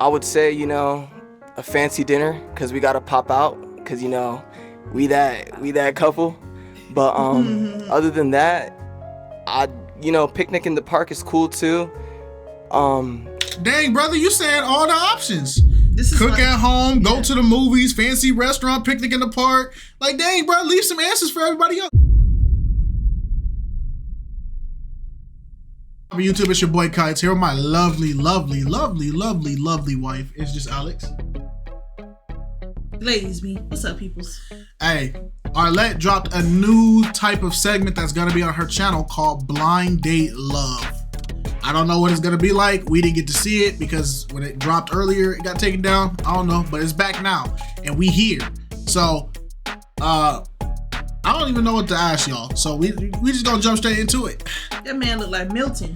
I would say, a fancy dinner, because we got to pop out, because, we that couple. But other than that, picnic in the park is cool too. Dang, brother, you saying all the options. This is Cook like, at home, go to the movies, fancy restaurant, picnic in the park. Like, dang, bro, leave some answers for everybody else. YouTube, it's your boy KiteZz here with my lovely wife. It's just Alex. Ladies, me. What's up, peoples? Hey, Arlette dropped a new type of segment that's gonna be on her channel called Blind Date Love. I don't know what it's gonna be like. We didn't get to see it because when it dropped earlier, it got taken down. I don't know, but it's back now and we here. So, I don't even know what to ask y'all. So we just gonna jump straight into it. That man looked like Milton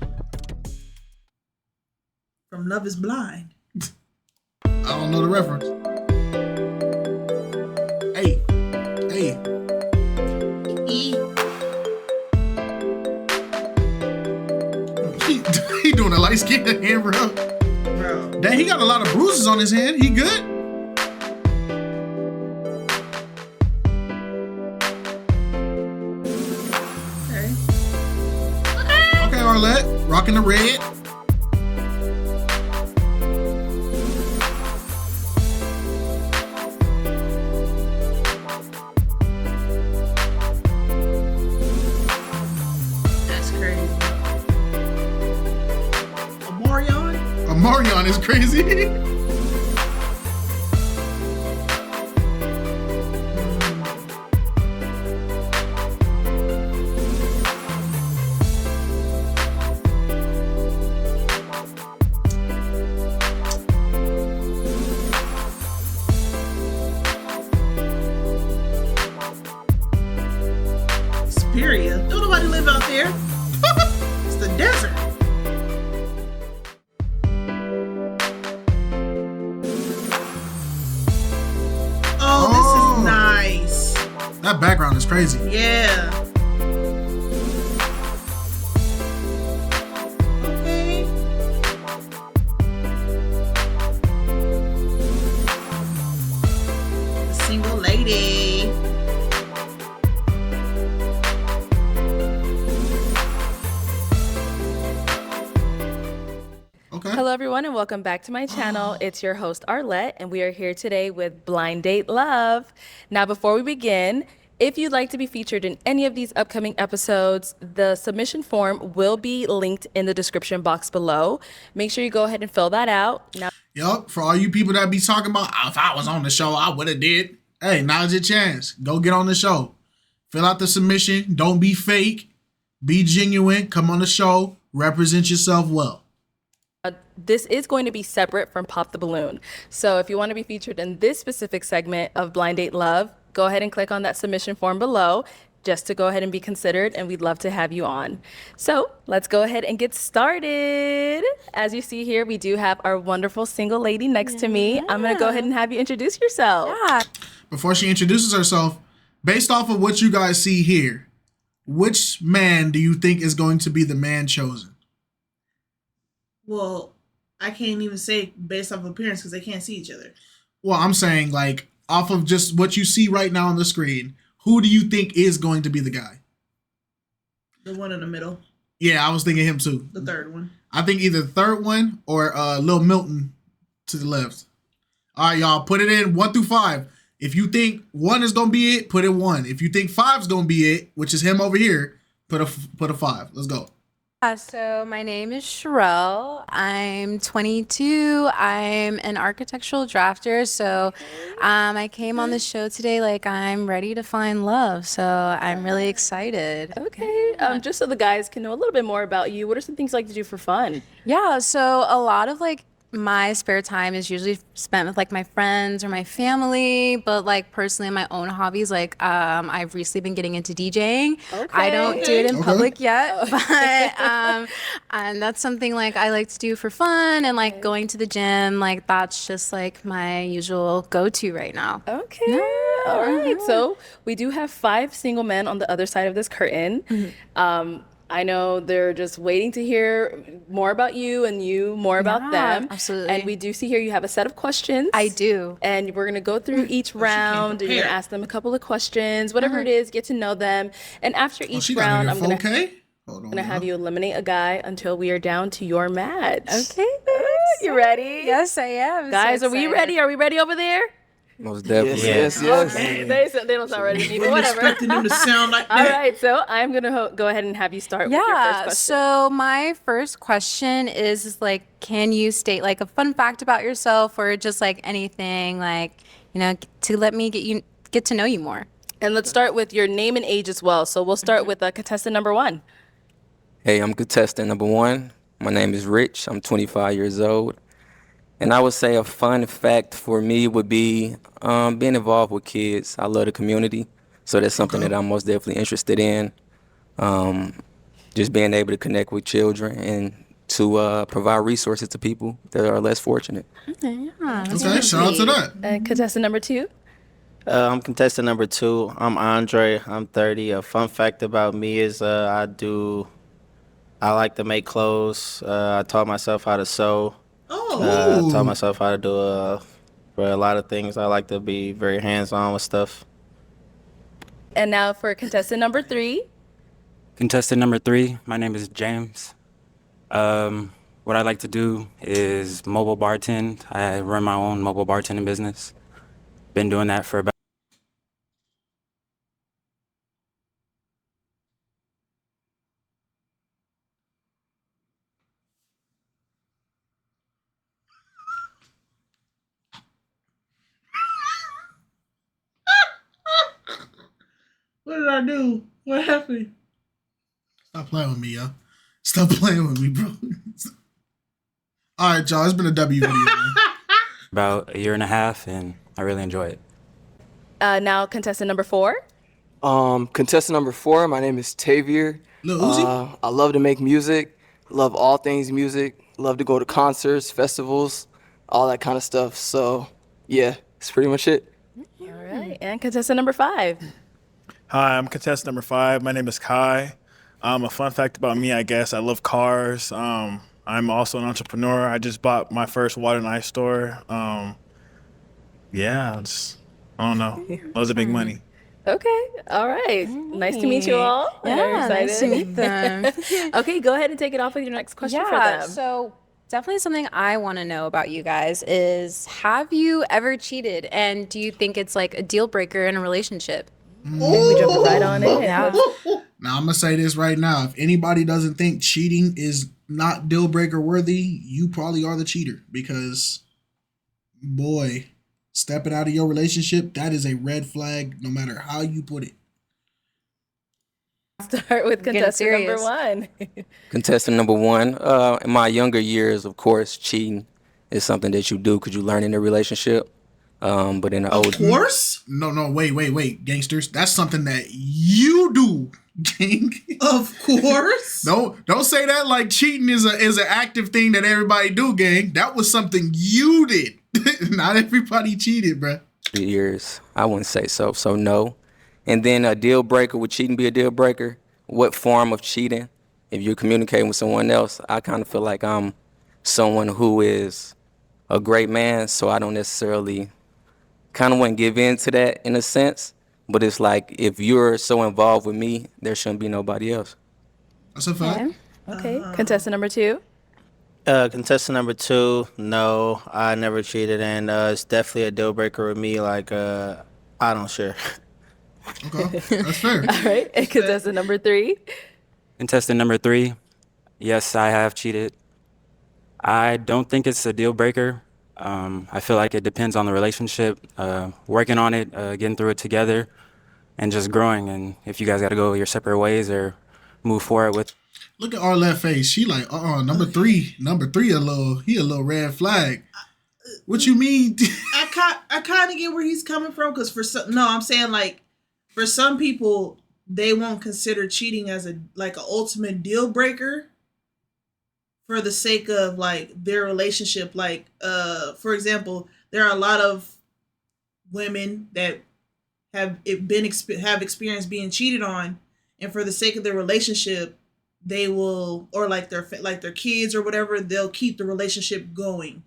from Love is Blind. I don't know the reference. Hey. He doing a light skin hand, bro. Dang, he got a lot of bruises on his hand. He good? Okay, Arlette, rocking the red. That's crazy. Marion is crazy. Superior. Don't nobody live out there. It's the desert. Oh, this is nice. That background is crazy. Yeah. Okay. The single lady. Okay. Hello everyone and welcome back to my channel. It's your host Arlette and we are here today with Blind Date Love. Now before we begin, if you'd like to be featured in any of these upcoming episodes, the submission form will be linked in the description box below. Make sure you go ahead and fill that out. Now, Yup, for all you people that be talking about, if I was on the show, I would have did. Hey, now's your chance. Go get on the show. Fill out the submission. Don't be fake. Be genuine. Come on the show. Represent yourself well. this is going to be separate from Pop the Balloon. So if you want to be featured in this specific segment of Blind Date Love, go ahead and click on that submission form below just to go ahead and be considered, and we'd love to have you on. So let's go ahead and get started. As you see here, we do have our wonderful single lady next to me. I'm gonna go ahead and have you introduce yourself. Yeah. Before she introduces herself, based off of what you guys see here, which man do you think is going to be the man chosen? Well, I can't even say based off appearance because they can't see each other. Well, I'm saying like off of just what you see right now on the screen, who do you think is going to be the guy? The one in the middle. Yeah, I was thinking him too. The third one. I think either the third one or Lil Milton to the left. All right, y'all, put it in 1 through 5. If you think 1 is gonna be it, put it 1. If you think 5 is gonna be it, which is him over here, put a 5. Let's go. So my name is Sherelle. I'm 22. I'm an architectural drafter. So I came on the show today like I'm ready to find love. So I'm really excited. Okay, just so the guys can know a little bit more about you, what are some things you like to do for fun? Yeah, so a lot of like my spare time is usually spent with like my friends or my family, but like personally my own hobbies, like I've recently been getting into DJing. I don't do it in public yet, but and that's something like I like to do for fun, and like going to the gym, like that's just like my usual go-to right now. Okay. All right. So we do have 5 single men on the other side of this curtain. I know they're just waiting to hear more about you and you more about them. Absolutely. And we do see here you have a set of questions. I do. And we're going to go through each round. And you're going to prepared. ask them a couple of questions, whatever it is, get to know them. And after each She got round, it I'm in going to 4K? Hold on. have you eliminate a guy until we are down to your match. Okay. You ready? Yes, I am. Guys, So are we excited. ready? Are we ready over there? Most definitely. Yes. They don't sound ready to me, but whatever. Expecting them to sound like All that. right, so I'm going to go ahead and have you start with your first Yeah. question. So my first question is like, can you state like a fun fact about yourself, or just like anything, like, you know, to let me get to know you more? And let's start with your name and age as well. So we'll start with contestant number 1. Hey, I'm contestant number 1. My name is Rich. I'm 25 years old. And I would say a fun fact for me would be being involved with kids. I love the community, so that's something that I'm most definitely interested in. Just being able to connect with children and to provide resources to people that are less fortunate. Okay, shout out to that. Contestant number 2. I'm contestant number 2. I'm Andre. I'm 30. A fun fact about me is I like to make clothes. I taught myself how to sew. Oh, I taught myself how to do for a lot of things. I like to be very hands-on with stuff. And now for contestant number 3. Contestant number 3, my name is James. What I like to do is mobile bartend. I run my own mobile bartending business. Been doing that for about what did I do? What happened? Stop playing with me, yo. Stop playing with me, bro. All right, y'all. It's been a W video, man. about a year and a half, and I really enjoy it. Now contestant number 4. Contestant number 4, my name is Tavier. Lil Uzi? I love to make music, love all things music, love to go to concerts, festivals, all that kind of stuff. So, yeah, that's pretty much it. All right. And contestant number 5. Hi, I'm contestant number 5. My name is Kai. A fun fact about me, I guess, I love cars. I'm also an entrepreneur. I just bought my first water and ice store. Yeah, I don't know. Loads of big money. Okay. All right. Nice to meet you all. I'm very Yeah, nice to excited. meet them. Okay, go ahead and take it off with your next question for Yeah, them. so definitely something I want to know about you guys is, have you ever cheated, and do you think it's like a deal breaker in a relationship? We jumped right on in. Yeah. Now, I'm going to say this right now. If anybody doesn't think cheating is not deal breaker worthy, you probably are the cheater, because, boy, stepping out of your relationship, that is a red flag no matter how you put it. Start with Getting contestant number serious. 1. Contestant number 1, in my younger years, of course, cheating is something that you do because you learn in a relationship. But in the Of old, course. No, wait, gangsters. That's something that you do, gang. Of course. Don't say that like cheating is an active thing that everybody do, gang. That was something you did. Not everybody cheated, bruh. years, I wouldn't say so. So no. And then a deal breaker, would cheating be a deal breaker? What form of cheating? If you're communicating with someone else, I kind of feel like I'm someone who is a great man, so I don't necessarily kind of wouldn't give in to that in a sense. But it's like, if you're so involved with me, there shouldn't be nobody else. That's a fact. Okay. Contestant number 2. Contestant number 2, no, I never cheated, and it's definitely a deal breaker with me. Like, I don't share. Okay, that's fair. All right. And contestant number 3. Contestant number 3, yes, I have cheated. I don't think it's a deal breaker. I feel like it depends on the relationship, working on it, getting through it together, and just growing. And if you guys got to go your separate ways or move forward with. Look at Arlette face. She like, number three, a little red flag. What you mean? I kind of get where he's coming from, because I'm saying, like, for some people, they won't consider cheating as an ultimate deal breaker for the sake of like their relationship. Like, for example, there are a lot of women that have experienced being cheated on, and for the sake of their relationship, they will, or like their kids or whatever, they'll keep the relationship going.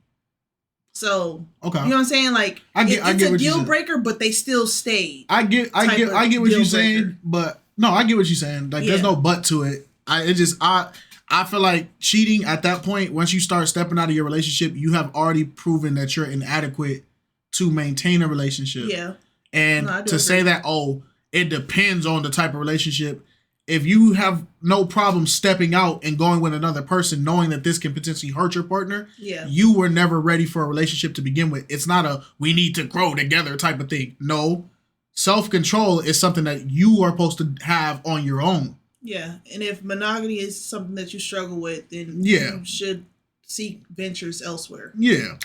So Okay. you know what I'm saying? Like I get it's a what you're deal saying. breaker, but they still stayed. I get what deal you're saying, breaker. but no, I get what you're saying. Like there's Yeah. no but to it. I feel like cheating at that point, once you start stepping out of your relationship, you have already proven that you're inadequate to maintain a relationship. Yeah. And No, I do to say agree. that, oh, it depends on the type of relationship. If you have no problem stepping out and going with another person, knowing that this can potentially hurt your partner, Yeah. you were never ready for a relationship to begin with. It's not a we need to grow together type of thing. No, self-control is something that you are supposed to have on your own. Yeah. And if monogamy is something that you struggle with, then Yeah. you should seek ventures elsewhere. Yeah.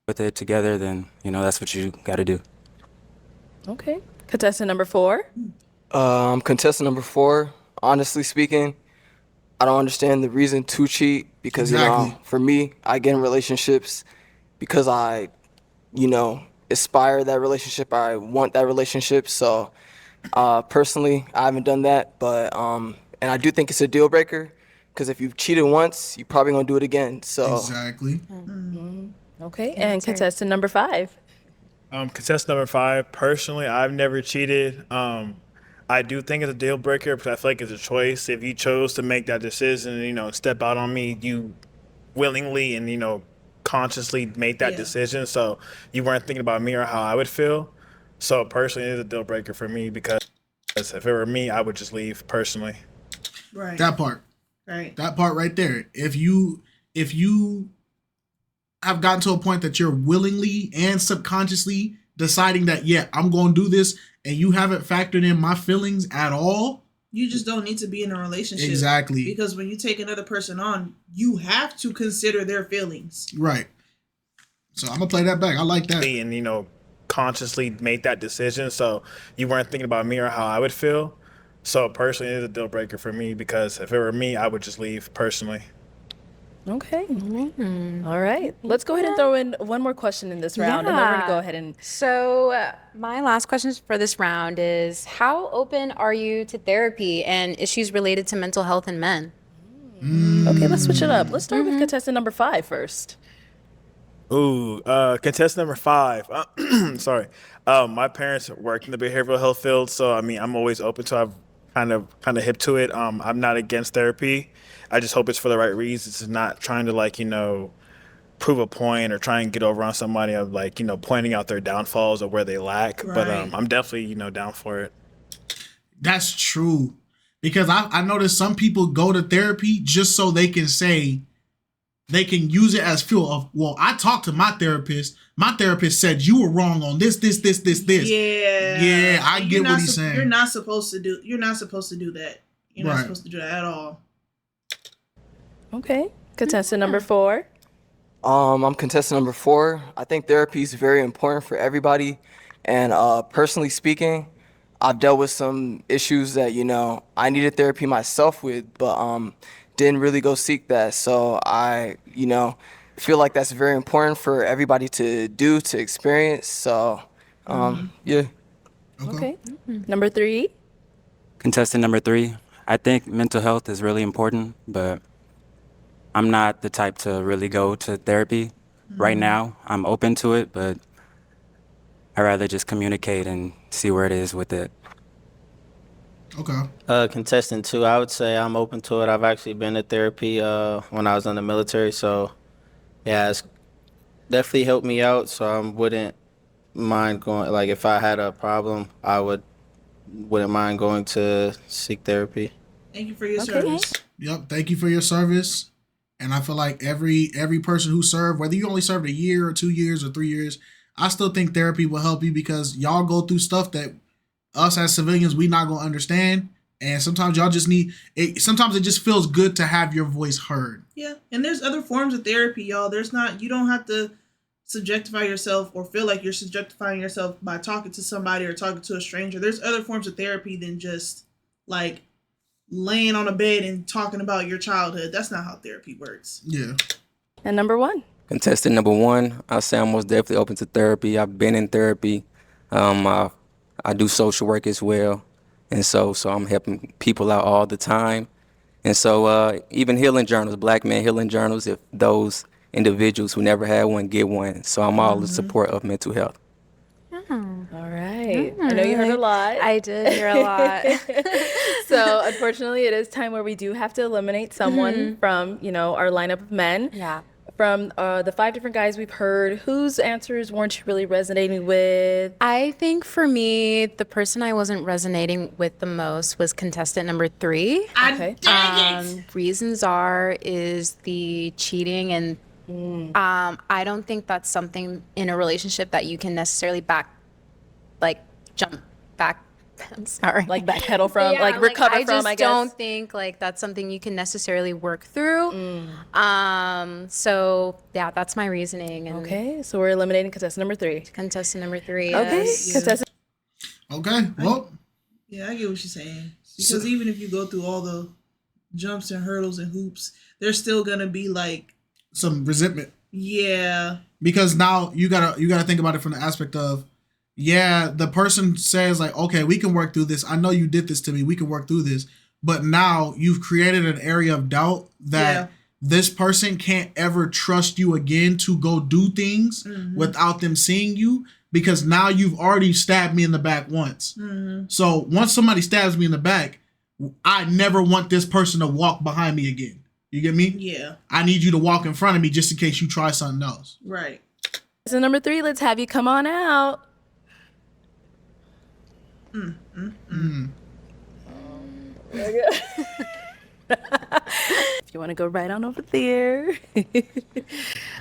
With it together, then, that's what you got to do. Okay. Contestant number 4. Contestant number 4. Honestly speaking, I don't understand the reason to cheat because Exactly. for me, I get in relationships because I, aspire that relationship. I want that relationship. So, personally, I haven't done that, but and I do think it's a deal breaker because if you've cheated once, you're probably gonna do it again. So, Exactly. Okay. And contestant number 5. Contestant number 5. Personally, I've never cheated. I do think it's a deal breaker, but I feel like it's a choice. If you chose to make that decision, step out on me, you willingly and consciously made that Yeah. decision. So you weren't thinking about me or how I would feel. So personally, it is a deal breaker for me because if it were me, I would just leave personally. Right. That part. Right. That part right there. If you have gotten to a point that you're willingly and subconsciously deciding that, yeah, I'm going to do this, and you haven't factored in my feelings at all. You just don't need to be in a relationship. Exactly. Because when you take another person on, you have to consider their feelings. Right. So I'm going to play that back. I like that. And consciously made that decision. So you weren't thinking about me or how I would feel. So personally, it is a deal breaker for me because if it were me, I would just leave personally. Okay. All right. Let's go ahead and throw in one more question in this round, and then we're going to go ahead and... So my last question for this round is, how open are you to therapy and issues related to mental health in men? Okay, let's switch it up. Let's start with contestant number 5 first. Ooh, contestant number 5. Sorry. My parents work in the behavioral health field, so I'm always open to. I'm kind of hip to it. I'm not against therapy. I just hope it's for the right reasons. It's not trying to prove a point or try and get over on somebody of pointing out their downfalls or where they lack. Right. But I'm definitely down for it. That's true. Because I noticed some people go to therapy just so they can say, they can use it as fuel of, well, I talked to my therapist. My therapist said you were wrong on this. Yeah. Yeah, I get what he's saying. You're not supposed to do that. You're not supposed to do that at all. Okay. Contestant number 4. I'm contestant number 4. I think therapy is very important for everybody. And personally speaking, I've dealt with some issues that, I needed therapy myself with, but didn't really go seek that. So I, feel like that's very important for everybody to do, to experience. So, yeah. Okay. Number 3. Contestant number 3. I think mental health is really important, but I'm not the type to really go to therapy right now. I'm open to it, but I'd rather just communicate and see where it is with it. Okay. Contestant 2, I would say I'm open to it. I've actually been to therapy when I was in the military, so yeah, it's definitely helped me out. So I wouldn't mind going. Like if I had a problem, I wouldn't mind going to seek therapy. Thank you for your service. Yep. Thank you for your service. And I feel like every person who served, whether you only served a year or 2 years or 3 years, I still think therapy will help you because y'all go through stuff that us as civilians, we not going to understand. And sometimes y'all just need it. Sometimes it just feels good to have your voice heard. Yeah. And there's other forms of therapy, y'all. You don't have to subjectify yourself or feel like you're subjectifying yourself by talking to somebody or talking to a stranger. There's other forms of therapy than just like laying on a bed and talking about your childhood. That's not how therapy works. Yeah. And number 1. Contestant number 1, I'll say I'm most definitely open to therapy. I've been in therapy. I do social work as well. And so I'm helping people out all the time. And so even healing journals, Black men healing journals, if those individuals who never had one get one. So I'm all in support of mental health. All right. I know you heard a lot. I did hear a lot. So unfortunately, it is time where we do have to eliminate someone from, our lineup of men. Yeah. From the 5 different guys we've heard, whose answers weren't you really resonating with? I think for me, the person I wasn't resonating with the most was contestant number 3. Okay. Reasons is the cheating, and I don't think that's something in a relationship that you can necessarily jump back. I'm sorry. Like backpedal from, Yeah, recover I from, just I guess. don't think that's something you can necessarily work through. So yeah, that's my reasoning. And Okay, so we're eliminating contestant number 3. contestant number 3. Okay, is- contestant. Okay, well, Yeah, I get what you're saying. Because even if you go through all the jumps and hurdles and hoops, there's still gonna be some resentment. yeah, Because now you gotta think about it from the aspect of, the person says like, okay, we can work through this. I know you did this to me. We can work through this. But now you've created an area of doubt that this person can't ever trust you again to go do things without them seeing you, because now you've already stabbed me in the back once. So once somebody stabs me in the back, I never want this person to walk behind me again. You get me? yeah, I need you to walk in front of me just in case you try something else. right. So number 3, let's have you come on out. If you want to go right on over there.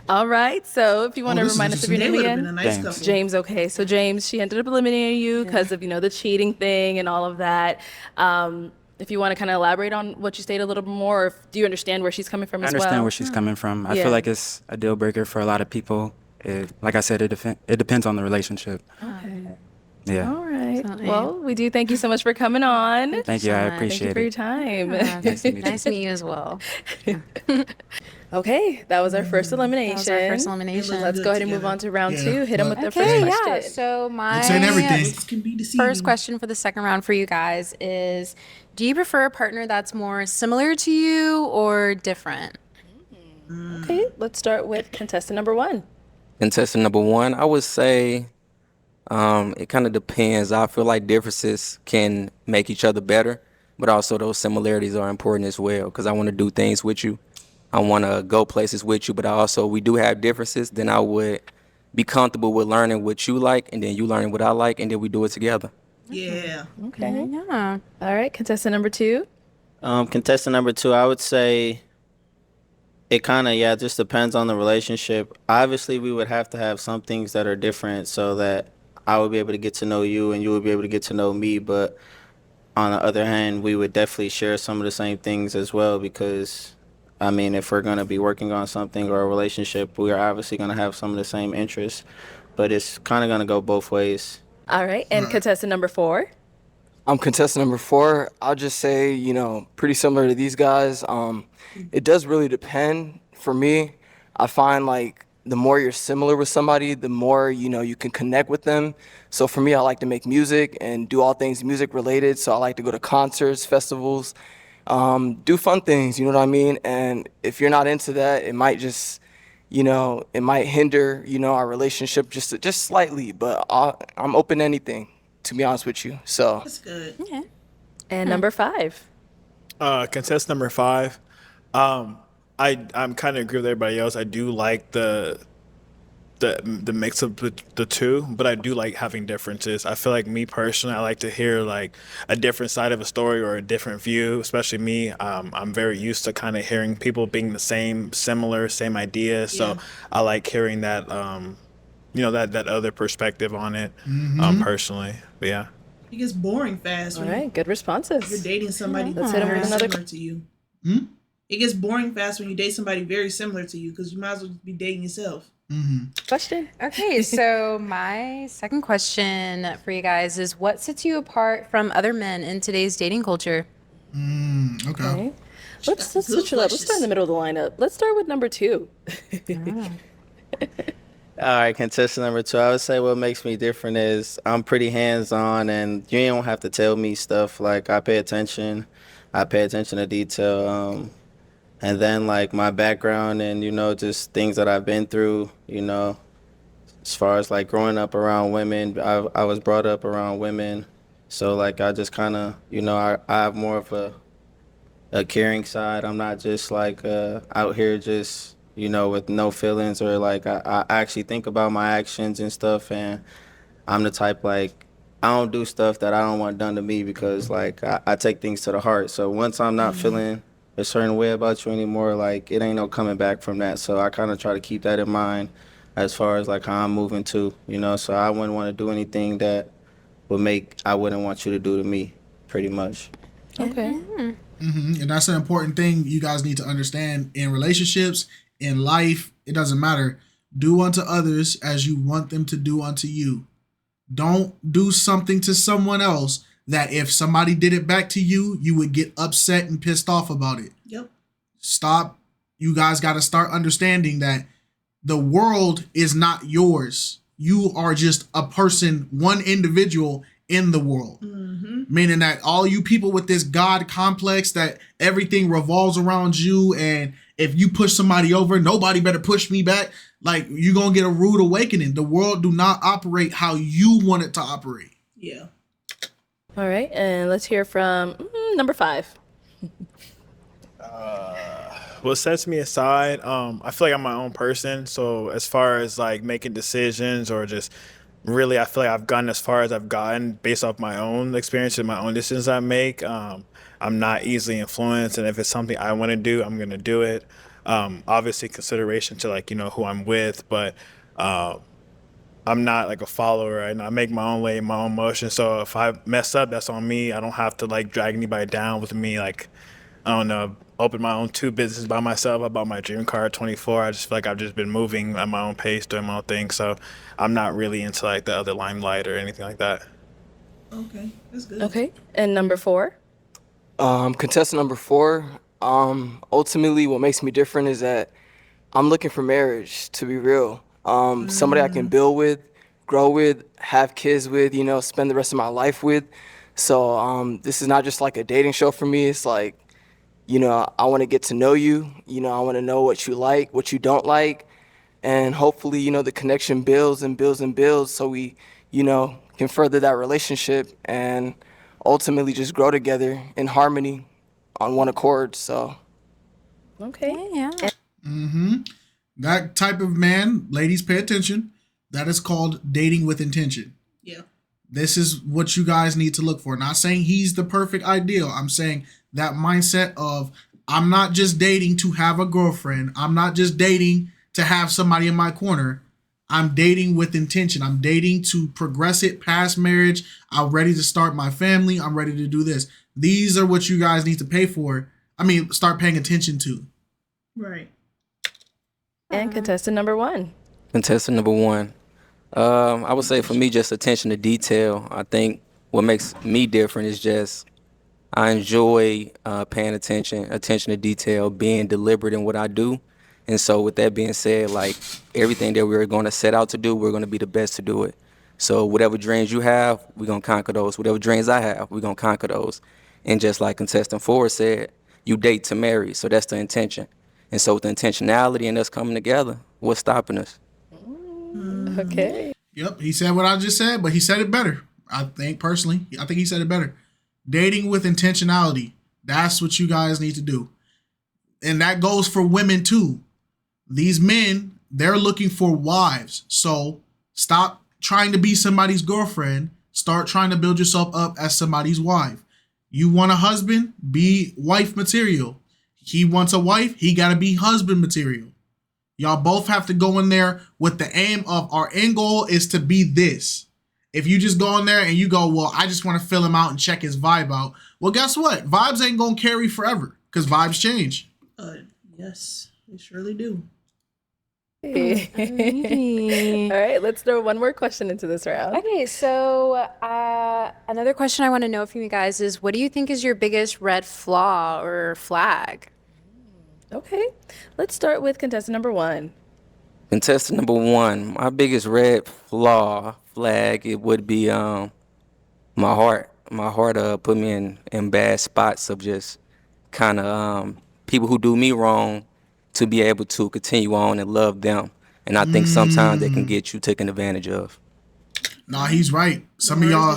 All right. So if you want to this is remind us of your They name would have been a again. nice James. couple. James, okay. So James, she ended up eliminating you because of, the cheating thing and all of that. If you want to kind of elaborate on what you stated a little bit more, or do you understand where she's coming from I as well? understand where she's coming from. I Yeah. feel like it's a deal breaker for a lot of people. Like I said, it depends on the relationship. Yeah. All right. Absolutely. Well, we do thank you so much for coming on. Thank you. so I much. Thank you appreciate for your it. time. Nice to meet you. Nice to meet you as well. Okay, that was our first elimination. That was our first elimination. Let's go ahead and move on to round Yeah, 2. Hit them with but- their Okay, first yeah. question. So my saying everything. This can be deceiving. first question for the second round for you guys is, do you prefer a partner that's more similar to you or different? Okay, let's start with contestant number 1. Contestant number 1, I would say it kind of depends. I feel like differences can make each other better, but also those similarities are important as well, because I want to do things with you. I want to go places with you, but we do have differences. Then I would be comfortable with learning what you like, and then you learning what I like, and then we do it together. Yeah. Okay. Yeah. All right, contestant number 2. Contestant number 2, I would say it kind of, just depends on the relationship. Obviously, we would have to have some things that are different so that I would be able to get to know you and you would be able to get to know me. But on the other hand, we would definitely share some of the same things as well, because, if we're going to be working on something or a relationship, we are obviously going to have some of the same interests. But it's kind of going to go both ways. All right, and contestant number 4. Contestant number 4, I'll just say, pretty similar to these guys. It does really depend. For me, I find like the more you're similar with somebody, the more, you can connect with them. So for me, I like to make music and do all things music related. So I like to go to concerts, festivals, do fun things, you know what I mean? And if you're not into that, it might just, it might hinder, our relationship just slightly. But I'm open to anything, to be honest with you. So That's good. And number 5. Contestant number 5. I'm kind of agree with everybody else. I do like the mix of the two, but I do like having differences. I feel like me personally, I like to hear like a different side of a story or a different view. Especially me, I'm very used to kind of hearing people being the same idea. So I like hearing that, that other perspective on it, personally. But yeah. It gets boring fast All when right, good responses. you're dating somebody Let's hit 'em very with another- similar to you. It gets boring fast when you date somebody very similar to you, because you might as well be dating yourself. Question. Okay, so my second question for you guys is, what sets you apart from other men in today's dating culture? Okay. Okay. Let's switch it up. Let's start in the middle of the lineup. Let's start with number 2. All right, contestant number 2, I would say what makes me different is I'm pretty hands-on, and you don't have to tell me stuff. Like, I pay attention. I pay attention to detail. And then like my background and just things that I've been through. As far as like growing up around women, I was brought up around women, so like I just kind of I have more of a caring side. I'm not just like out here just with no feelings, or like I actually think about my actions and stuff, and I'm the type like I don't do stuff that I don't want done to me, because like I take things to the heart. So once I'm not feeling a certain way about you anymore, like it ain't no coming back from that. So I kind of try to keep that in mind as far as like how I'm moving to, so I wouldn't want to do anything that I wouldn't want you to do to me, pretty much. Okay. And that's an important thing you guys need to understand in relationships, in life. It doesn't matter. Do unto others as you want them to do unto you. Don't do something to someone else that if somebody did it back to you, you would get upset and pissed off about it. Yep. Stop. You guys got to start understanding that the world is not yours. You are just a person, one individual in the world. Meaning that all you people with this God complex that everything revolves around you, and if you push somebody over, nobody better push me back. Like, you're going to get a rude awakening. The world do not operate how you want it to operate. Yeah. All right, and let's hear from number 5. What sets me aside, I feel like I'm my own person. So as far as like making decisions, or just really, I feel like I've gotten as far as I've gotten based off my own experience and my own decisions I make. I'm not easily influenced, and if it's something I want to do, I'm gonna do it. Obviously consideration to like who I'm with, but I'm not like a follower, and I make my own way, my own motion. So if I mess up, that's on me. I don't have to like drag anybody down with me. Like, I don't know, open my own 2 businesses by myself. I bought my dream car at 24. I just feel like I've just been moving at my own pace, doing my own thing. So I'm not really into like the other limelight or anything like that. Okay, that's good. Okay, and number 4. Contestant number 4. Ultimately, what makes me different is that I'm looking for marriage, to be real. Somebody I can build with, grow with, have kids with, spend the rest of my life with. So this is not just like a dating show for me. It's like, I want to get to know you. I want to know what you like, what you don't like. And hopefully, the connection builds and builds and builds, so we, can further that relationship and ultimately just grow together in harmony on one accord. So. Okay. Yeah. That type of man, ladies, pay attention. That is called dating with intention. Yeah. This is what you guys need to look for. Not saying he's the perfect ideal. I'm saying that mindset of, I'm not just dating to have a girlfriend. I'm not just dating to have somebody in my corner. I'm dating with intention. I'm dating to progress it past marriage. I'm ready to start my family. I'm ready to do this. These are what you guys need to pay for. Start paying attention to. Right. And contestant number 1. Contestant number 1. I would say for me, just attention to detail. I think what makes me different is just I enjoy paying attention to detail, being deliberate in what I do. And so with that being said, like everything that we're going to set out to do, we're going to be the best to do it. So whatever dreams you have, we're going to conquer those. Whatever dreams I have, we're going to conquer those. And just like contestant 4 said, you date to marry. So that's the intention. And so with the intentionality and us coming together, what's stopping us? Okay. Yep, he said what I just said, but he said it better. I think he said it better. Dating with intentionality. That's what you guys need to do. And that goes for women too. These men, they're looking for wives. So stop trying to be somebody's girlfriend. Start trying to build yourself up as somebody's wife. You want a husband? Be wife material. He wants a wife, he got to be husband material. Y'all both have to go in there with the aim of our end goal is to be this. If you just go in there and you go, well, I just want to fill him out and check his vibe out. Well, guess what? Vibes ain't going to carry forever because vibes change. Yes, they surely do. All right, let's throw one more question into this round. Okay, so another question I want to know from you guys is, what do you think is your biggest red flaw or flag? Okay, let's start with contestant number 1. Contestant number 1, my biggest red flag, it would be my heart. My heart put me in bad spots of just kind of people who do me wrong to be able to continue on and love them. And I think sometimes they can get you taken advantage of. Nah, he's right. Some of y'all,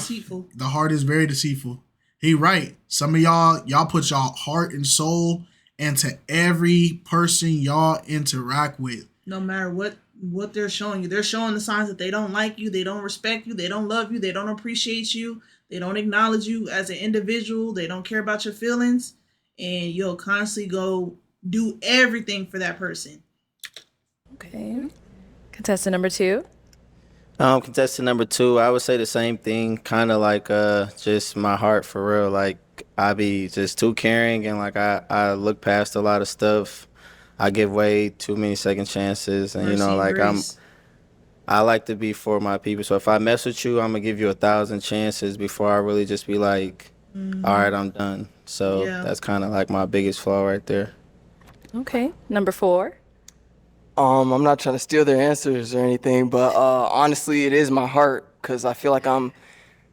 the heart is very deceitful. He right. Some of y'all put y'all heart and soul into every person y'all interact with. No matter what they're showing you. They're showing the signs that they don't like you, they don't respect you, they don't love you, they don't appreciate you, they don't acknowledge you as an individual, they don't care about your feelings, and you'll constantly go do everything for that person. Okay. Contestant number 2. Contestant number 2, I would say the same thing, kind of like just my heart for real. Like I be just too caring, and like I look past a lot of stuff. I give way too many second chances, and you know, like I like to be for my people. So if I mess with you, I'm gonna give you 1,000 chances before I really just be like, all right, I'm done. So that's kind of like my biggest flaw right there. Okay. Number 4. I'm not trying to steal their answers or anything, but honestly, it is my heart, because I feel like I'm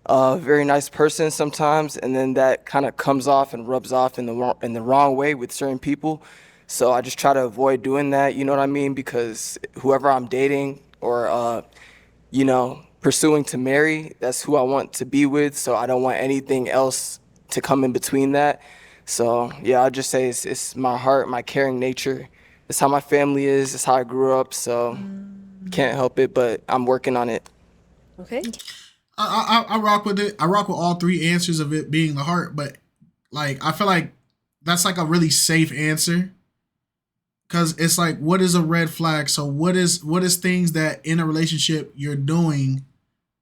a very nice person sometimes, and then that kind of comes off and rubs off in the wrong way with certain people. So I just try to avoid doing that, you know what I mean? Because whoever I'm dating or, pursuing to marry, that's who I want to be with. So I don't want anything else to come in between that. So yeah, I'll just say it's my heart, my caring nature. It's how my family is. It's how I grew up. So can't help it, but I'm working on it. Okay. I rock with it. I rock with all 3 answers of it being the heart, but like I feel like that's like a really safe answer. Cause it's like, what is a red flag? So what is things that in a relationship you're doing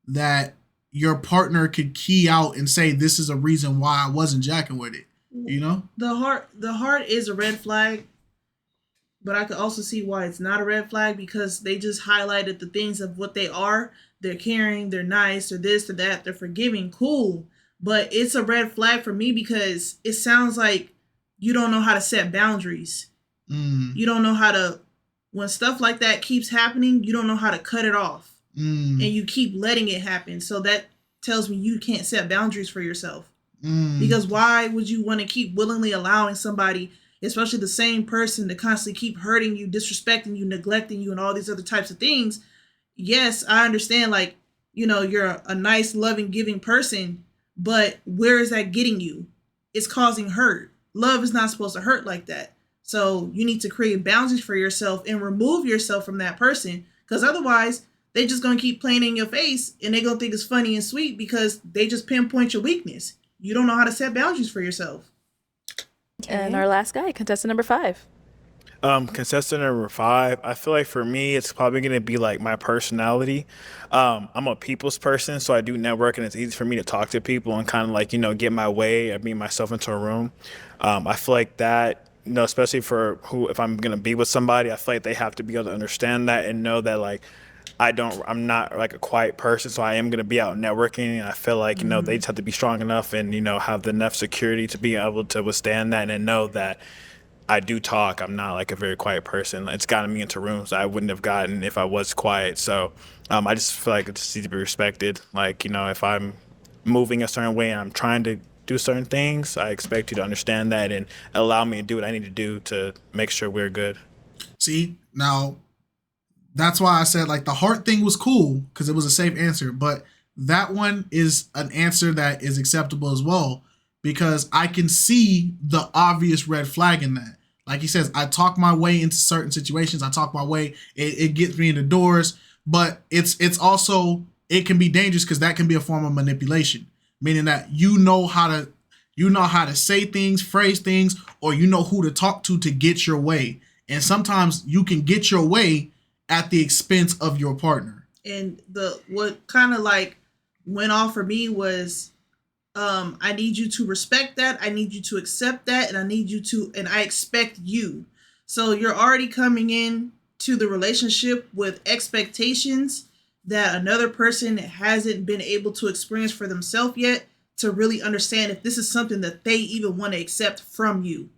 that your partner could key out and say, this is a reason why I wasn't jacking with it, you know? The heart is a red flag, but I could also see why it's not a red flag, because they just highlighted the things of what they are. They're caring, they're nice, they're this, they're that, they're forgiving, cool. But it's a red flag for me because it sounds like you don't know how to set boundaries. You don't know how to, when stuff like that keeps happening, you don't know how to cut it off. And you keep letting it happen. So that tells me you can't set boundaries for yourself. Because why would you want to keep willingly allowing somebody, especially the same person, to constantly keep hurting you, disrespecting you, neglecting you, and all these other types of things? Yes, I understand, like, you're a nice, loving, giving person, but where is that getting you? It's causing hurt. Love is not supposed to hurt like that. So you need to create boundaries for yourself and remove yourself from that person, because otherwise they just going to keep playing in your face, and they're going to think it's funny and sweet because they just pinpoint your weakness. You don't know how to set boundaries for yourself. And our last guy, contestant number 5. Contestant number 5, I feel like for me, it's probably going to be like my personality. I'm a people's person, so I do network, and it's easy for me to talk to people and kind of like, get my way and being myself into a room. I feel like that, especially if I'm going to be with somebody, I feel like they have to be able to understand that and know that, like, I'm not like a quiet person, so I am going to be out networking, and I feel like, they just have to be strong enough and, have enough security to be able to withstand that and know that I do talk. I'm not like a very quiet person. It's gotten me into rooms I wouldn't have gotten if I was quiet. So I just feel like it's need to be respected. Like, if I'm moving a certain way and I'm trying to do certain things, I expect you to understand that and allow me to do what I need to do to make sure we're good. See, now that's why I said like the heart thing was cool because it was a safe answer, but that one is an answer that is acceptable as well because I can see the obvious red flag in that. Like he says, I talk my way into certain situations. I talk my way. It gets me in the doors, but it's also, it can be dangerous because that can be a form of manipulation, meaning that you know how to say things, phrase things, or you know who to talk to get your way. And sometimes you can get your way at the expense of your partner. And what kind of like went off for me was, I need you to respect that. I need you to accept that. And I expect you. So you're already coming in to the relationship with expectations that another person hasn't been able to experience for themselves yet to really understand if this is something that they even want to accept from you.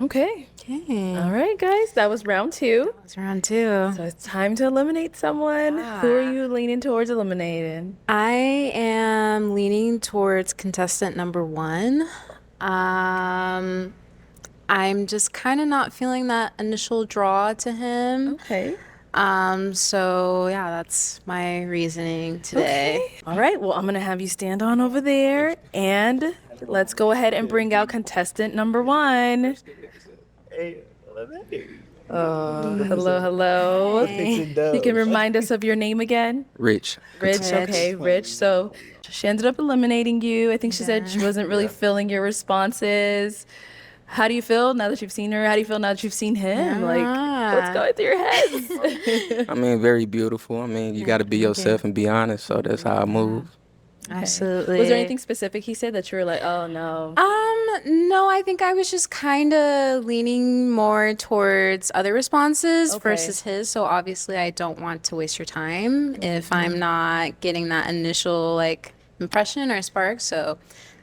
Okay. All right, guys. That was round 2. That was round 2. So it's time to eliminate someone. Who are you leaning towards eliminating? I am leaning towards contestant number 1. I'm just kind of not feeling that initial draw to him. Okay. So yeah, that's my reasoning today. Okay. All right. Well, I'm going to have you stand on over there, and let's go ahead and bring out contestant number 1. Hello, hello. You can remind us of your name again? Rich. Rich, okay, Rich. So she ended up eliminating you. I think she said she wasn't really feeling your responses. How do you feel now that you've seen her? How do you feel now that you've seen him? Like, what's going through your heads? I mean, very beautiful. I mean, you got to be yourself and be honest. So that's how I move. Absolutely. Was there anything specific he said that you were like, oh no? No, I think I was just kind of leaning more towards other responses versus his. So obviously I don't want to waste your time if I'm not getting that initial like impression or spark. So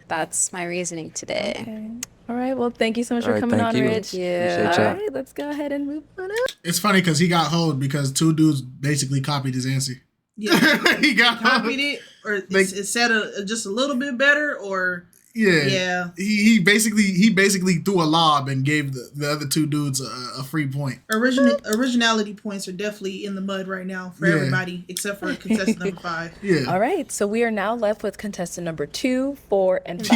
that's my reasoning today. Okay. All right. Well, thank you so much All for right, coming thank on, you. Rich. Appreciate All y'all. right. Let's go ahead and move on up. It's funny because he got hold because 2 dudes basically copied his answer. Yeah, He got copied it, or it said just a little bit better, or yeah. He basically threw a lob and gave the other 2 dudes a free point. Originality points are definitely in the mud right now for everybody except for contestant number 5. Yeah. All right. So we are now left with contestant number 2, 4, and 5.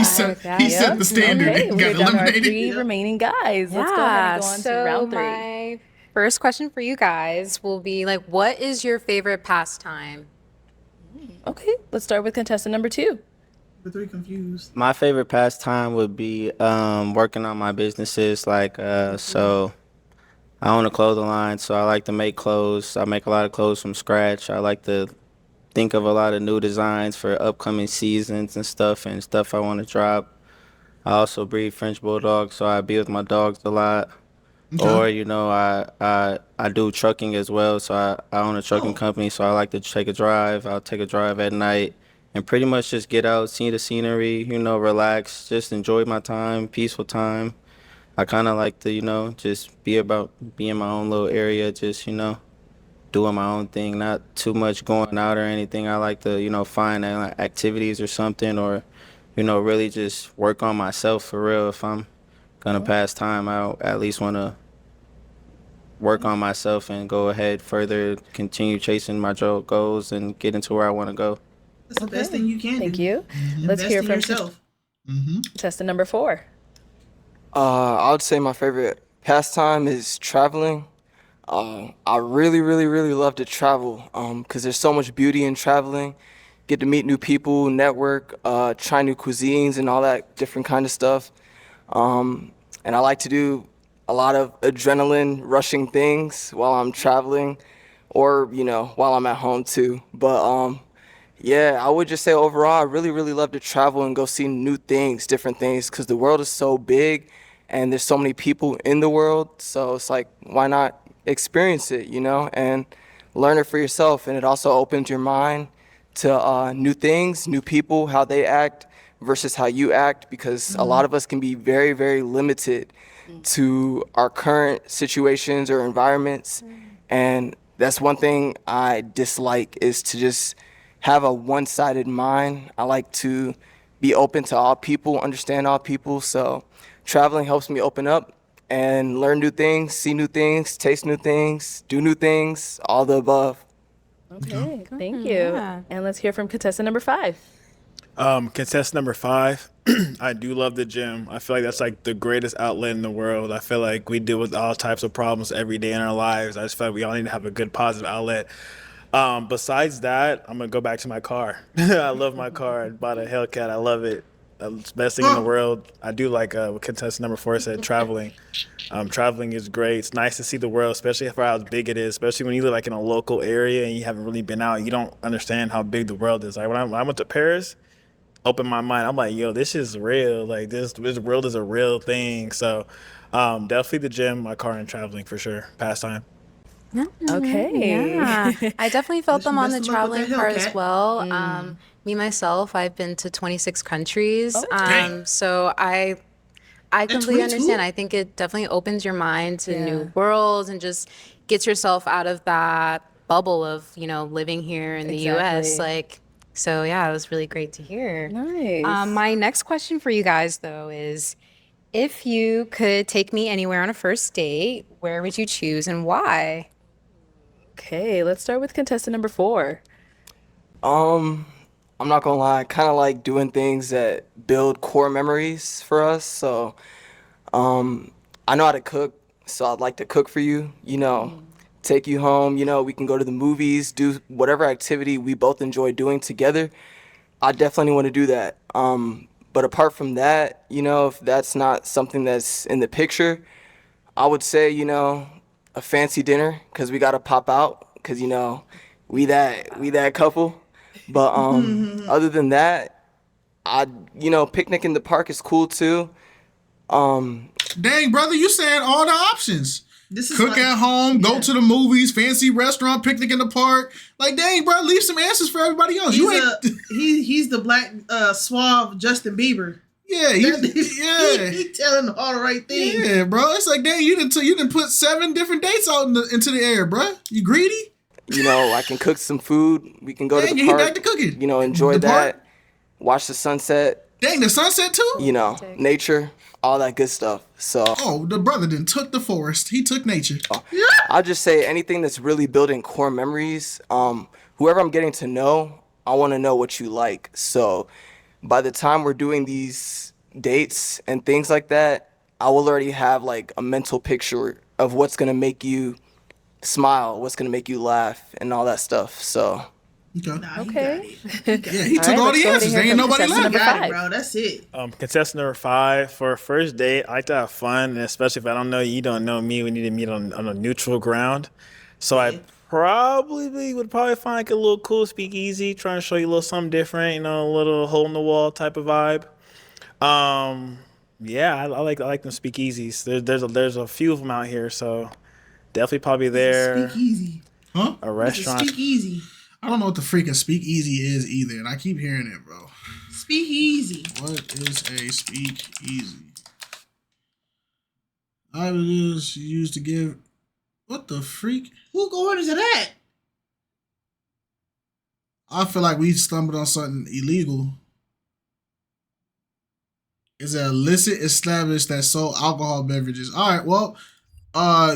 He set the standard Okay. and We're got down to our eliminated. 3 remaining guys. Let's go ahead and go on to round 3. My first question for you guys will be like, what is your favorite pastime? Okay. Let's start with contestant number 2. The 3 confused. My favorite pastime would be working on my businesses. Like, so I own a clothing line, so I like to make clothes. I make a lot of clothes from scratch. I like to think of a lot of new designs for upcoming seasons and stuff I want to drop. I also breed French Bulldogs, so I be with my dogs a lot. Okay. Or, you know, I do trucking as well, so I own a trucking company, so I like to take a drive. I'll take a drive at night and pretty much just get out, see the scenery, you know, relax, just enjoy my time, peaceful time. I kind of like to, you know, just be in my own little area, just, you know, doing my own thing, not too much going out or anything. I like to, you know, find activities or something, or, you know, really just work on myself for real. If I'm gonna pass time, I at least want to work on myself and go ahead further, continue chasing my goals and get into where I want to go. That's the best thing you can Thank do. you. Let's Invest hear in from yourself. contestant number 4. I would say my favorite pastime is traveling. I really, really, really love to travel because there's so much beauty in traveling. Get to meet new people, network, try new cuisines and all that different kind of stuff. And I like to do a lot of adrenaline rushing things while I'm traveling or, you know, while I'm at home too. But yeah, I would just say overall, I really, really love to travel and go see new things, different things, because the world is so big and there's so many people in the world. So it's like, why not experience it, you know, and learn it for yourself. And it also opens your mind to new things, new people, how they act versus how you act, because a lot of us can be very, very limited to our current situations or environments. And that's one thing I dislike, is to just have a one-sided mind. I like to be open to all people, understand all people. So traveling helps me open up and learn new things, see new things, taste new things, do new things, all the above. Okay. Thank you. And let's hear from contestant number 5. Contestant number 5, I do love the gym. I feel like that's like the greatest outlet in the world. I feel like we deal with all types of problems every day in our lives. I just feel like we all need to have a good positive outlet. Besides that, I'm gonna go back to my car. I love my car. I bought a Hellcat. I love it. It's the best thing in the world. I do like what contestant number 4 said, traveling. Traveling is great. It's nice to see the world, especially for how big it is. Especially when you live like in a local area and you haven't really been out, you don't understand how big the world is. Like when I went to Paris, opened my mind. I'm like, yo, this is real. Like this world is a real thing. So definitely the gym, my car, and traveling for sure. Pastime. Okay. Yeah, I definitely felt them on the best of luck with traveling that part as Hellcat. well. Me myself, I've been to 26 countries. Dang. So I completely 22? understand. I think it definitely opens your mind to new worlds and just gets yourself out of that bubble of, you know, living here in the US. Exactly. Like So yeah, it was really great to hear. Nice. My next question for you guys though is, if you could take me anywhere on a first date, where would you choose and why? Okay, let's start with contestant number 4. I'm not gonna lie, I kind of like doing things that build core memories for us. So, I know how to cook, so I'd like to cook for you. Take you home. We can go to the movies, do whatever activity we both enjoy doing together. I definitely want to do that. But apart from that, if that's not something that's in the picture, I would say, a fancy dinner, because we gotta pop out, because we that couple. But other than that, picnic in the park is cool too. Dang, brother, you saying all the options. This is Cook like- at home, go yeah. to the movies, fancy restaurant, picnic in the park. Like, dang, bro, leave some answers for everybody else. He's the black suave Justin Bieber. Yeah, He telling all the right things. Yeah, bro. It's like, dang, you didn't put 7 different dates out into the air, bro. You greedy? I can cook some food. We can go to Dang, the he park. back to cooking. Enjoy The that. park? Watch the sunset. Dang, the sunset too? Nature, all that good stuff. So Oh, the brother then took the forest. He took nature. I'll just say anything that's really building core memories. Whoever I'm getting to know, I want to know what you like. So by the time we're doing these dates and things like that, I will already have like a mental picture of what's gonna make you smile, what's gonna make you laugh, and all that stuff. So Okay. Nah, Okay. Yeah, he took all let's the go ahead answers. and There hear ain't from nobody contestant left. number Got it, 5. bro. That's it. Contestant number 5, for a first date, I like to have fun, and especially if I don't know you, don't know me, we need to meet on a neutral ground. So I would probably find like a little cool speakeasy, trying to show you a little something different, a little hole in the wall type of vibe. Yeah, I like them speakeasies. There's a few of them out here, so definitely probably there. Speak easy. Huh? A restaurant. Speak easy. I don't know what the freak a speakeasy is either, and I keep hearing it, bro. Speak easy. What is a speakeasy? I was used to give. What the freak? Who going into that? I feel like we stumbled on something illegal. Is an illicit establishment that sold alcohol beverages. All right, well,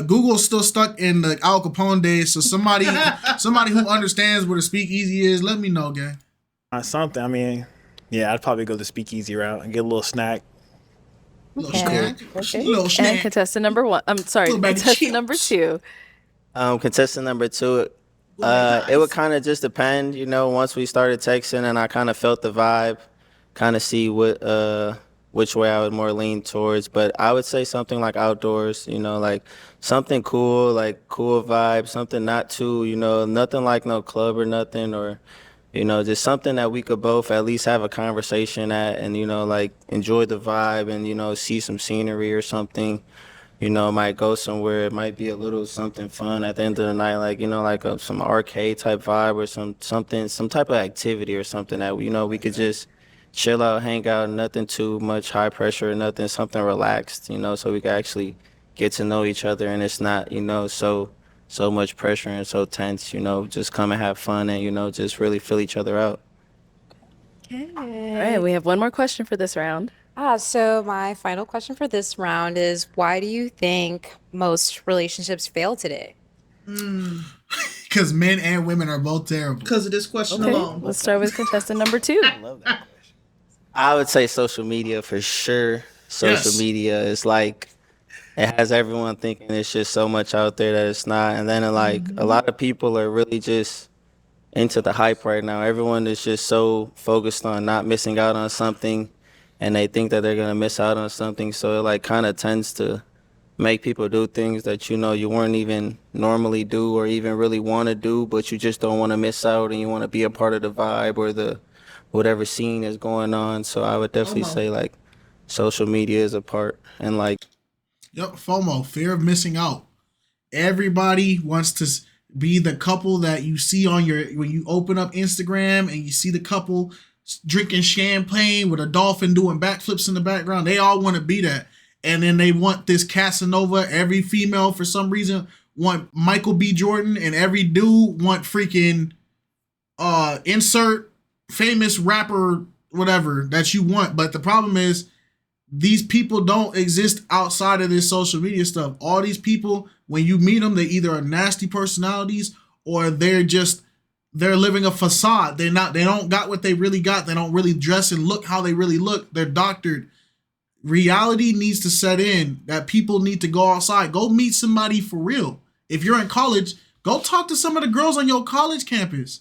Google's still stuck in the Al Capone days, so somebody who understands what a speakeasy is, let me know, gang. Something. I mean, yeah, I'd probably go the speakeasy route and get a little snack. Little Okay. snack. Okay. Little And snack. contestant number 1. I'm sorry, Little bag of contestant number chips. 2. Contestant number 2, it would kind of just depend, once we started texting and I kind of felt the vibe, kind of see which way I would more lean towards. But I would say something like outdoors, like something cool, like cool vibe, something not too, nothing like no club or nothing, or, just something that we could both at least have a conversation at and, like enjoy the vibe and, see some scenery or something. Might go somewhere. It might be a little something fun at the end of the night, like some arcade type vibe or some type of activity or something that we could just chill out, hang out, nothing too much high pressure, nothing, something relaxed, so we can actually get to know each other and it's not, so much pressure and so tense, just come and have fun and, just really feel each other out. All right, we have one more question for this round. So my final question for this round is, why do you think most relationships fail today? Because men and women are both terrible. Because of this question Okay, alone. let's start with contestant number 2. I would say social media for sure. Social Yes. media is like, it has everyone thinking it's just so much out there that it's not. And then a lot of people are really just into the hype right now. Everyone is just so focused on not missing out on something, and they think that they're gonna miss out on something. So it kind of tends to make people do things that you wouldn't even normally do or even really want to do, but you just don't want to miss out and you want to be a part of the vibe or the whatever scene is going on. So I would definitely say social media is a part and Yep, FOMO, fear of missing out. Everybody wants to be the couple that you see when you open up Instagram and you see the couple drinking champagne with a dolphin doing backflips in the background. They all want to be that. And then they want this Casanova. Every female, for some reason, want Michael B. Jordan, and every dude want freaking insert famous rapper, whatever that you want. But the problem is these people don't exist outside of this social media stuff. All these people, when you meet them, they either are nasty personalities or they're living a facade. They don't got what they really got. They don't really dress and look how they really look. They're doctored. Reality needs to set in that people need to go outside. Go meet somebody for real. If you're in college, go talk to some of the girls on your college campus.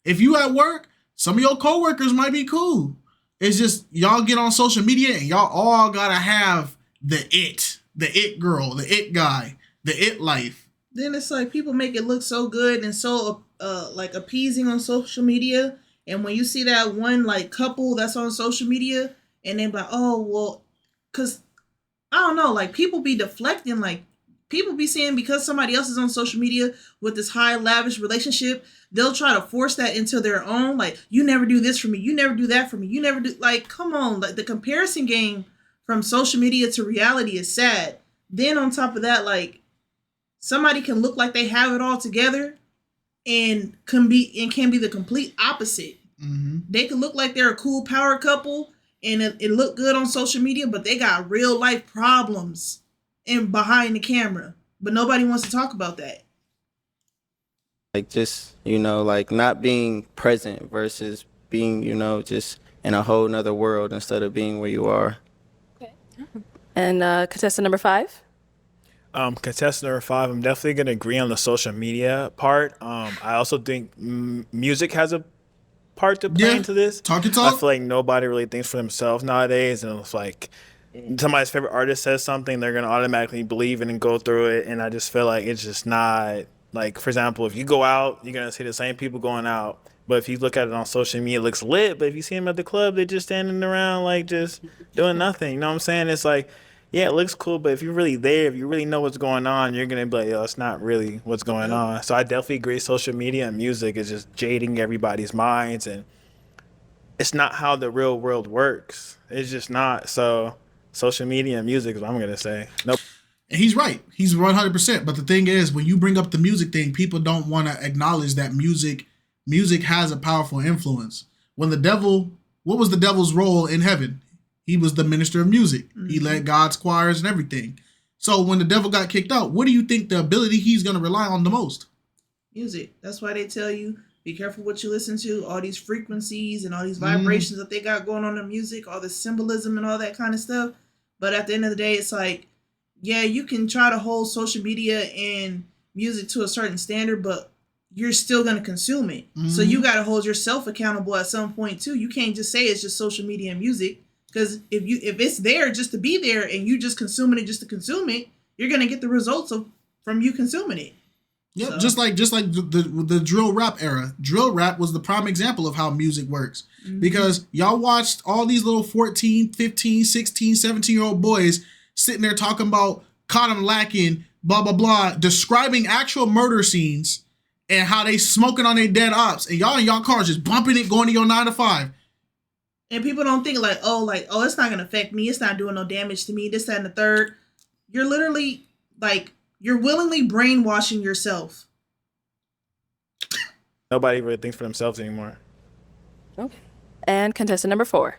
If you at work, some of your coworkers might be cool. It's just y'all get on social media and y'all all gotta have the it girl, the it guy, the it life. Then it's like people make it look so good and so like appeasing on social media. And when you see that one like couple that's on social media and they're like, oh, well, because I don't know, like people be deflecting, like people be saying because somebody else is on social media with this high lavish relationship, they'll try to force that into their own. Like, you never do this for me. You never do that for me. You never do, like, come on. Like the comparison game from social media to reality is sad. Then on top of that, like somebody can look like they have it all together and can be the complete opposite. Mm-hmm. They can look like they're a cool power couple and it look good on social media, but they got real life problems and behind the camera, but nobody wants to talk about that. Like just, like not being present versus being, just in a whole nother world instead of being where you are. Okay. And contestant number 5? Contestant number 5, I'm definitely going to agree on the social media part. I also think music has a part to play into this. Talk your talk. I feel like nobody really thinks for themselves nowadays, and it's like somebody's favorite artist says something, they're going to automatically believe it and go through it, and I just feel like it's just not, like, for example, if you go out, you're going to see the same people going out, but if you look at it on social media, it looks lit, but if you see them at the club, they're just standing around, like, just doing nothing, you know what I'm saying? It's like, yeah, it looks cool, but if you're really there, if you really know what's going on, you're going to be like, yo, it's not really what's going on. So I definitely agree social media and music is just jading everybody's minds, and it's not how the real world works. It's just not. So social media and music is what I'm going to say. Nope. And he's right. He's 100%. But the thing is, when you bring up the music thing, people don't want to acknowledge that music has a powerful influence. When what was the devil's role in heaven? He was the minister of music. Mm-hmm. He led God's choirs and everything. So when the devil got kicked out, what do you think the ability he's going to rely on the most? Music. That's why they tell you, be careful what you listen to, all these frequencies and all these vibrations that they got going on in music, all the symbolism and all that kind of stuff. But at the end of the day, it's like, yeah, you can try to hold social media and music to a certain standard, but you're still going to consume it. Mm-hmm. So you got to hold yourself accountable at some point too. You can't just say it's just social media and music. Because if it's there just to be there and you just consuming it just to consume it, you're gonna get the results from you consuming it. Yep, so. just like the drill rap era. Drill rap was the prime example of how music works. Mm-hmm. Because y'all watched all these little 14, 15, 16, 17-year-old boys sitting there talking about caught them lacking, blah, blah, blah, describing actual murder scenes and how they smoking on their dead ops. And y'all in y'all cars just bumping it, going to your 9 to 5. And people don't think like, oh, it's not going to affect me. It's not doing no damage to me. This, that, and the third. You're literally like, you're willingly brainwashing yourself. Nobody really thinks for themselves anymore. Okay. And contestant number 4.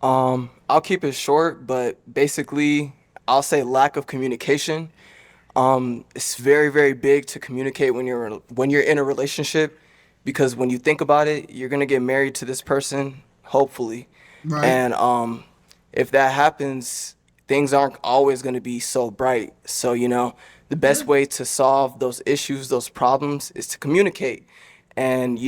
I'll keep it short, but basically I'll say lack of communication. It's very, very big to communicate when you're in a relationship, because when you think about it, you're going to get married to this person, hopefully. Right. And if that happens, things aren't always going to be so bright. So, the best way to solve those issues, those problems, is to communicate. And,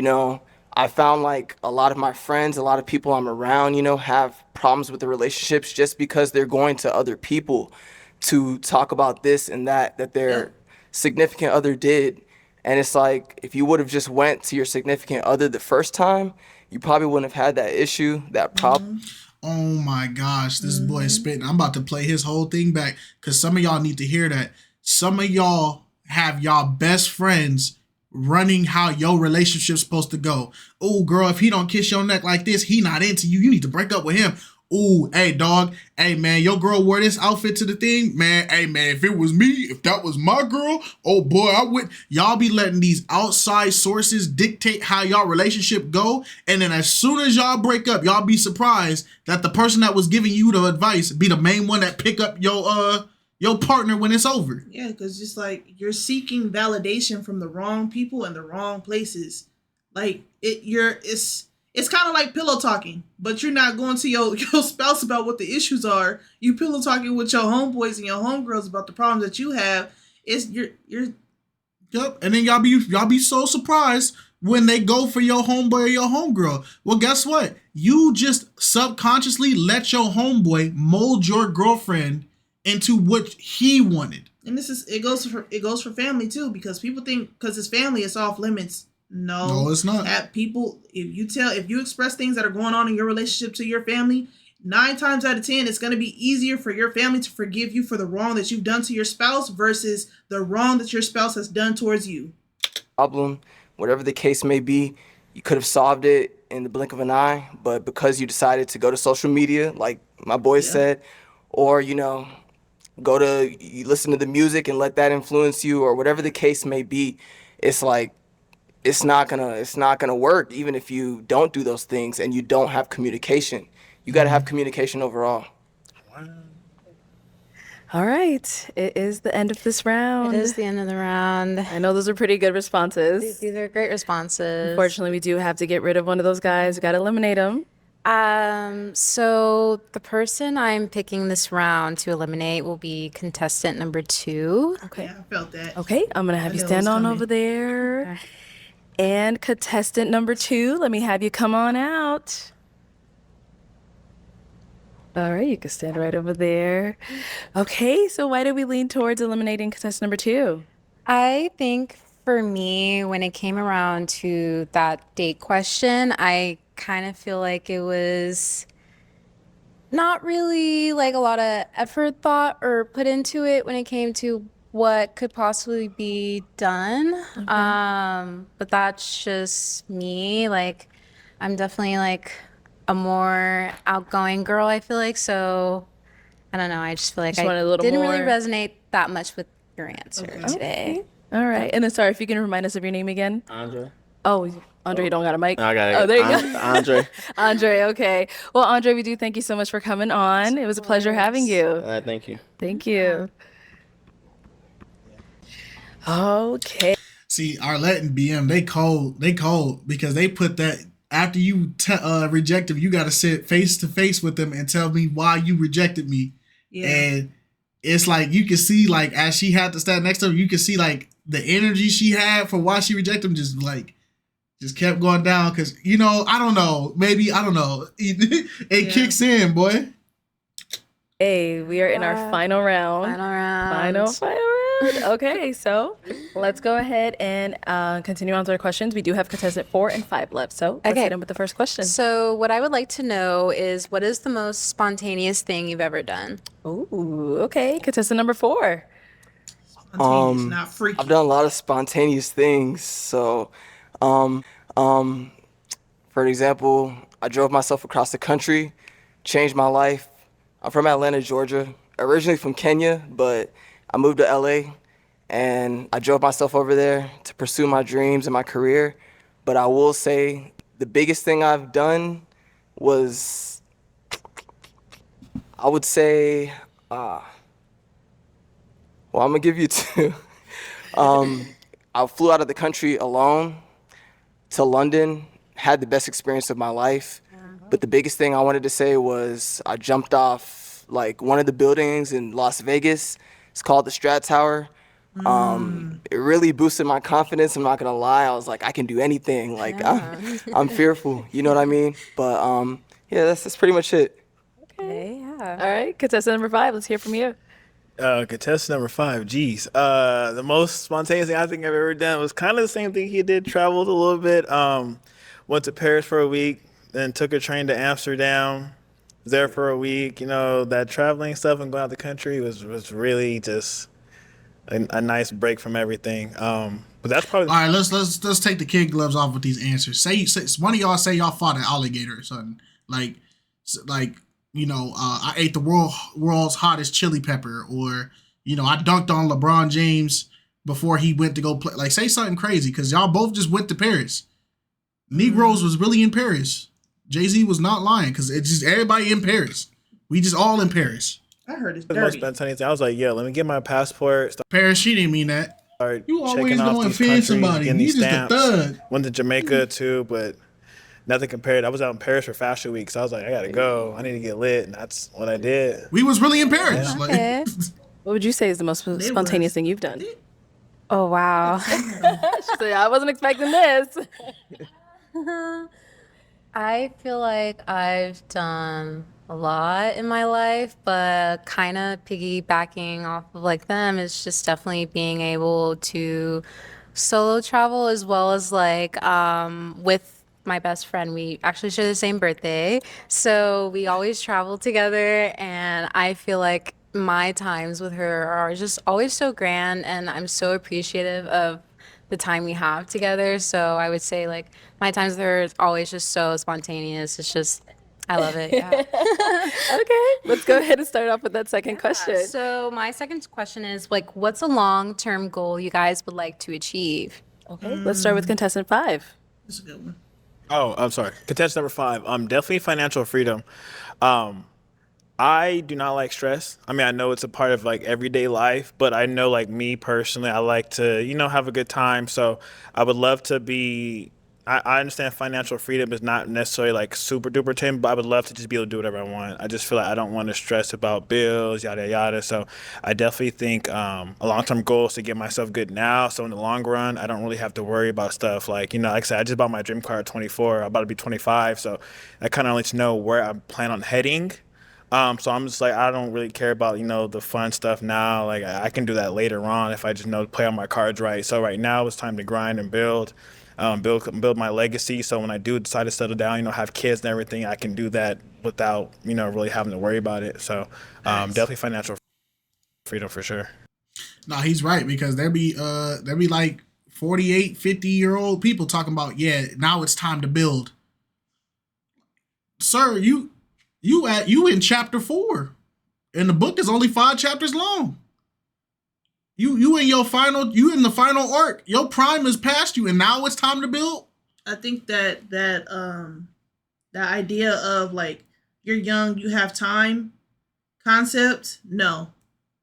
I found like a lot of my friends, a lot of people I'm around, have problems with the relationships just because they're going to other people to talk about this and that their significant other did. And it's like, if you would have just went to your significant other the first time, you probably wouldn't have had that issue, that problem. Oh my gosh, this boy is spitting. I'm about to play his whole thing back because some of y'all need to hear that. Some of y'all have y'all best friends running how your relationship's supposed to go. Oh, girl, if he don't kiss your neck like this, he not into you. You need to break up with him. Ooh, hey dog, hey man, your girl wore this outfit to the thing, man. Hey man, if it was me, if that was my girl, oh boy, I would. Y'all be letting these outside sources dictate how y'all relationship go, and then as soon as y'all break up, y'all be surprised that the person that was giving you the advice be the main one that pick up your partner when it's over. Yeah, because just like you're seeking validation from the wrong people and the wrong places. Like it's kind of like pillow talking, but you're not going to your spouse about what the issues are. You pillow talking with your homeboys and your homegirls about the problems that you have. It's you're Yep, and then y'all be so surprised when they go for your homeboy or your homegirl. Well, guess what? You just subconsciously let your homeboy mold your girlfriend into what he wanted. And it goes for family too, because people think because it's family it's off limits. No, it's not. At people, if you express things that are going on in your relationship to your family, 9 times out of 10, it's going to be easier for your family to forgive you for the wrong that you've done to your spouse versus the wrong that your spouse has done towards you. Problem, whatever the case may be, you could have solved it in the blink of an eye, but because you decided to go to social media, like my boys said, or you listen to the music and let that influence you, or whatever the case may be, it's like it's not gonna work even if you don't do those things and you don't have communication. You got to have communication overall. All right. It is the end of this round. It is the end of the round. I know those are pretty good responses. These are great responses. Unfortunately, we do have to get rid of one of those guys. We got to eliminate him. So the person I'm picking this round to eliminate will be contestant number 2. Okay. Yeah, I felt that. Okay. I'm going to have you stand on over there. Okay. And contestant number 2, let me have you come on out. All right, you can stand right over there. Okay, so why did we lean towards eliminating contestant number 2? I think for me, when it came around to that date question, I kind of feel like it was not really like a lot of effort thought or put into it when it came to what could possibly be done. But that's just me. Like, I'm definitely like a more outgoing girl, I feel like. So I don't know. I just feel like wanted a I little didn't really more- resonate that much with your answer today. All right. And then, sorry, if you can remind us of your name again. Andre. Oh, Andre, you don't got a mic? I got it. Oh, there you go. Andre. Andre, okay. Well, Andre, we do thank you so much for coming on. It was a pleasure having you. Thank you. Thank you. Okay. See, Arlette and BM, they cold because they put that after you reject them, you got to sit face to face with them and tell me why you rejected me. Yeah. And it's like you can see, like, as she had to stand next to him, you can see like the energy she had for why she rejected him just kept going down because I don't know, it kicks in, boy. Hey, we are in our final round. Final round. Okay, so let's go ahead and continue on to our questions. We do have contestant 4 and 5 left, so let's hit in with the first question. So what I would like to know is, what is the most spontaneous thing you've ever done? Ooh, okay. Contestant number 4. Spontaneous, not freaky. I've done a lot of spontaneous things. So, for example, I drove myself across the country, changed my life. I'm from Atlanta, Georgia, originally from Kenya, but I moved to LA and I drove myself over there to pursue my dreams and my career. But I will say the biggest thing I've done was, I would say, well, I'm gonna give you 2. I flew out of the country alone to London, had the best experience of my life. But the biggest thing I wanted to say was I jumped off like one of the buildings in Las Vegas. It's called the Strat Tower. It really boosted my confidence. I'm not gonna lie. I was like, I can do anything. Like I'm fearful. You know what I mean? But yeah, that's pretty much it. Okay, yeah. All right, contestant number 5, let's hear from you. Contestant number 5, geez. The most spontaneous thing I think I've ever done was kind of the same thing he did, traveled a little bit. Went to Paris for a week, then took a train to Amsterdam, was there for a week. That traveling stuff and going out the country was really just a nice break from everything. But that's probably... All right, let's take the kid gloves off with these answers. Say one of y'all say y'all fought an alligator or something. Like I ate the world's hottest chili pepper, or I dunked on LeBron James before he went to go play. Like, say something crazy, because y'all both just went to Paris. Negroes was really in Paris. Jay-Z was not lying, because it's just everybody in Paris. We just all in Paris. I heard it's The most dirty. spontaneous thing. I was like, yeah, let me get my passport. Paris, she didn't mean that. Start You always checking off gonna these offend countries, somebody. getting You these just a stamps. thug. Went to Jamaica too, but nothing compared. I was out in Paris for Fashion Week, so I was like, I gotta go. I need to get lit, and that's what I did. We was really in Paris. Like, Okay. What would you say is the most spontaneous thing you've done? Oh, wow. She said, I wasn't expecting this. I feel like I've done a lot in my life, but kind of piggybacking off of like them is just definitely being able to solo travel, as well as like with my best friend. We actually share the same birthday, so we always travel together, and I feel like my times with her are just always so grand, and I'm so appreciative of the time we have together. So I would say like my times with her is always just so spontaneous. It's just, I love it. Yeah. Okay, let's go ahead and start off with that second question. So my second question is like, what's a long-term goal you guys would like to achieve? Okay, let's start with contestant 5. That's a good one. Oh, I'm sorry. Contestant number 5. Definitely financial freedom. I do not like stress. I mean, I know it's a part of like everyday life, but I know like me personally, I like to, have a good time. So I would love to be, I understand financial freedom is not necessarily like super duper tame, but I would love to just be able to do whatever I want. I just feel like I don't want to stress about bills, yada, yada. So I definitely think a long-term goal is to get myself good now. So in the long run, I don't really have to worry about stuff like, like I said, I just bought my dream car at 24. I'm about to be 25. So I kind of let you know where I plan on heading. So I'm just like, I don't really care about, the fun stuff now. Like I can do that later on if I just know to play on my cards right. So right now it's time to grind and build my legacy. So when I do decide to settle down, have kids and everything, I can do that without, really having to worry about it. So definitely financial freedom for sure. no, he's right, because there be like 48, 50-year-old people talking about, yeah, now it's time to build. Sir, you in chapter 4, and the book is only 5 chapters long. You in the final arc. Your prime is past you, and now it's time to build. I think that idea of like you're young, you have time concept. No,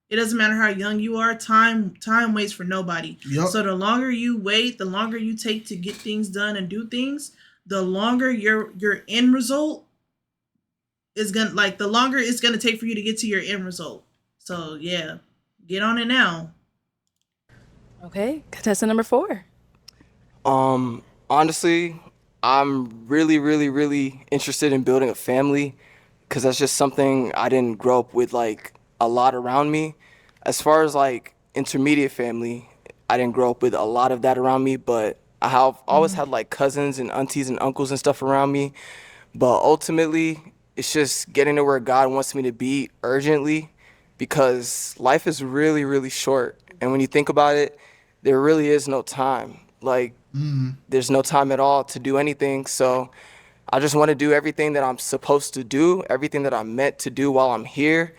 it doesn't matter how young you are. Time waits for nobody. Yep. So the longer you wait, the longer you take to get things done and do things, the longer your end result is the longer it's gonna take for you to get to your end result. So yeah, get on it now. Okay, contestant number 4. Honestly, I'm really, really, really interested in building a family, because that's just something I didn't grow up with like a lot around me. As far as like intermediate family, I didn't grow up with a lot of that around me, but I have always had like cousins and aunties and uncles and stuff around me. But ultimately, it's just getting to where God wants me to be urgently, because life is really, really short. And when you think about it, there really is no time. Like, there's no time at all to do anything. So I just want to do everything that I'm supposed to do, everything that I'm meant to do while I'm here.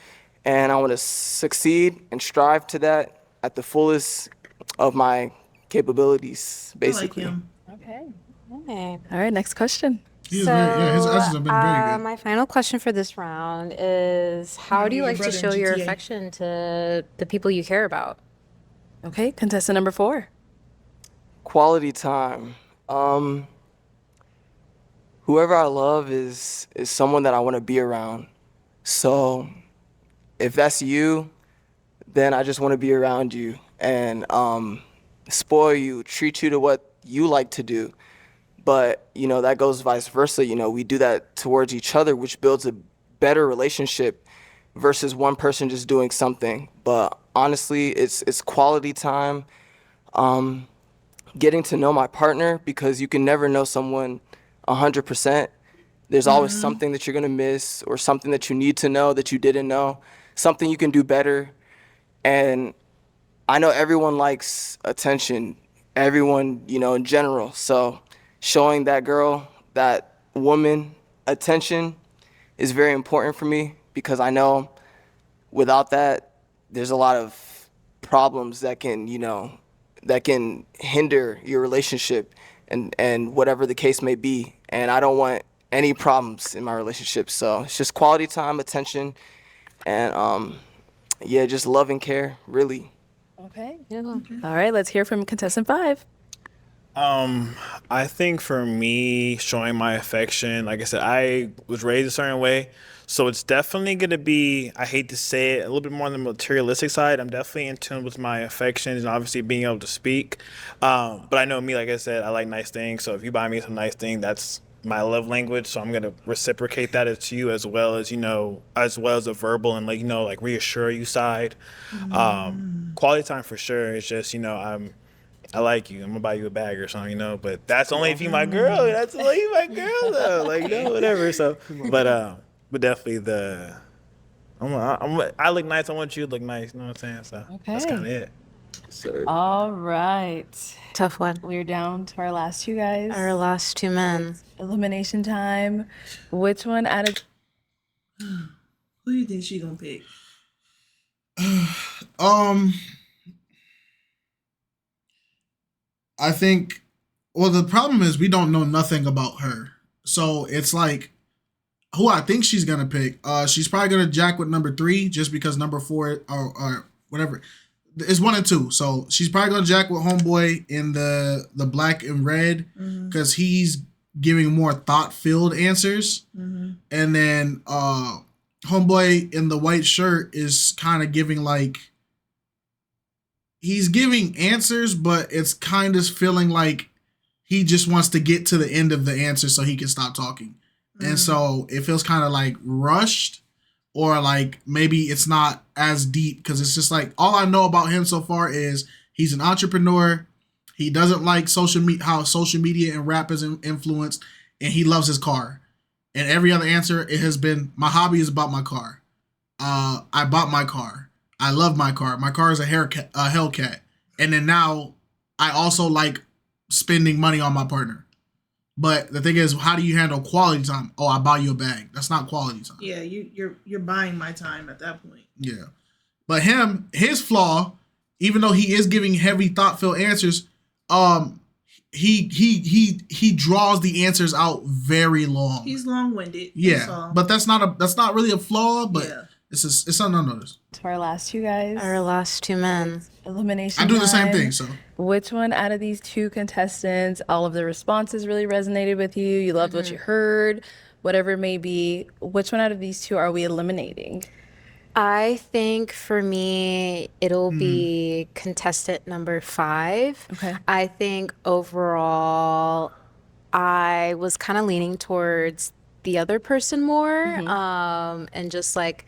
And I want to succeed and strive to that at the fullest of my capabilities, basically. I like him. Okay. Okay. All right, next question. His answers have been very good. My final question for this round is, how do you Your like to brother in show your GTA. affection to the people you care about? Okay, contestant number 4. Quality time. Whoever I love is someone that I want to be around. So if that's you, then I just want to be around you and spoil you, treat you to what you like to do. But, that goes vice versa. We do that towards each other, which builds a better relationship versus one person just doing something. But honestly, it's quality time. Getting to know my partner, because you can never know someone 100%. There's always something that you're going to miss, or something that you need to know that you didn't know, something you can do better. And I know everyone likes attention, everyone, in general. So showing that girl, that woman attention is very important for me because I know without that, there's a lot of problems that can, that can hinder your relationship and whatever the case may be. And I don't want any problems in my relationship. So it's just quality time, attention, and yeah, just love and care, really. Okay. All right, let's hear from contestant 5. I think for me, showing my affection, like I said, I was raised a certain way. So it's definitely going to be, I hate to say it, a little bit more on the materialistic side. I'm definitely in tune with my affections and obviously being able to speak. But I know me, like I said, I like nice things. So if you buy me some nice thing, that's my love language. So I'm going to reciprocate that to you as well as, as well as a verbal and like reassure you side. Quality time for sure. It's just, I like you. I'm gonna buy you a bag or something, But that's only if you my girl. That's only if you my girl, though. Whatever. So, but definitely I look nice. I want you to look nice. You know what I'm saying? So that's kind of it. All right. Tough one. We're down to our last 2 guys. Our last 2 men. Elimination time. Which one out of... Who do you think she gonna pick? I think, well, the problem is we don't know nothing about her. So it's like, who I think she's going to pick. She's probably going to jack with number 3 just because number 4 or whatever. It's 1 and 2. So she's probably going to jack with homeboy in the black and red because he's giving more thought-filled answers. And then homeboy in the white shirt is kind of giving like, he's giving answers, but it's kind of feeling like he just wants to get to the end of the answer so he can stop talking. And so it feels kind of like rushed, or like maybe it's not as deep because it's just like all I know about him so far is he's an entrepreneur. He doesn't like how social media and rap is influenced, and he loves his car. And every other answer, it has been, my hobby is about my car. I bought my car. I love my car. My car is a Hellcat. And then now I also like spending money on my partner. But the thing is, how do you handle quality time? Oh, I buy you a bag. That's not quality time. Yeah, you're buying my time at that point. Yeah. But his flaw, even though he is giving heavy thought-filled answers, he draws the answers out very long. He's long-winded. Yeah. But that's not really a flaw, but yeah. It's something I noticed. To our last 2 guys. Our last 2 men. Elimination I do the time. same thing, so. Which one out of these 2 contestants, all of the responses really resonated with you? You loved what you heard, whatever it may be. Which one out of these 2 are we eliminating? I think for me, it'll be contestant number 5. Okay. I think overall, I was kind of leaning towards the other person more, and just like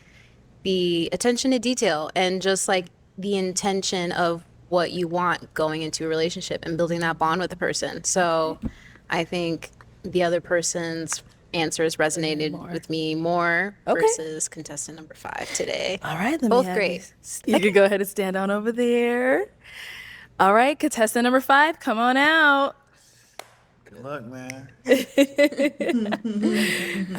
the attention to detail and just like the intention of what you want going into a relationship and building that bond with the person. So I think the other person's answers resonated with me more versus contestant number 5 today. All right. Both great. You can go ahead and stand on over there. All right. Contestant number 5, come on out. Good luck, man. All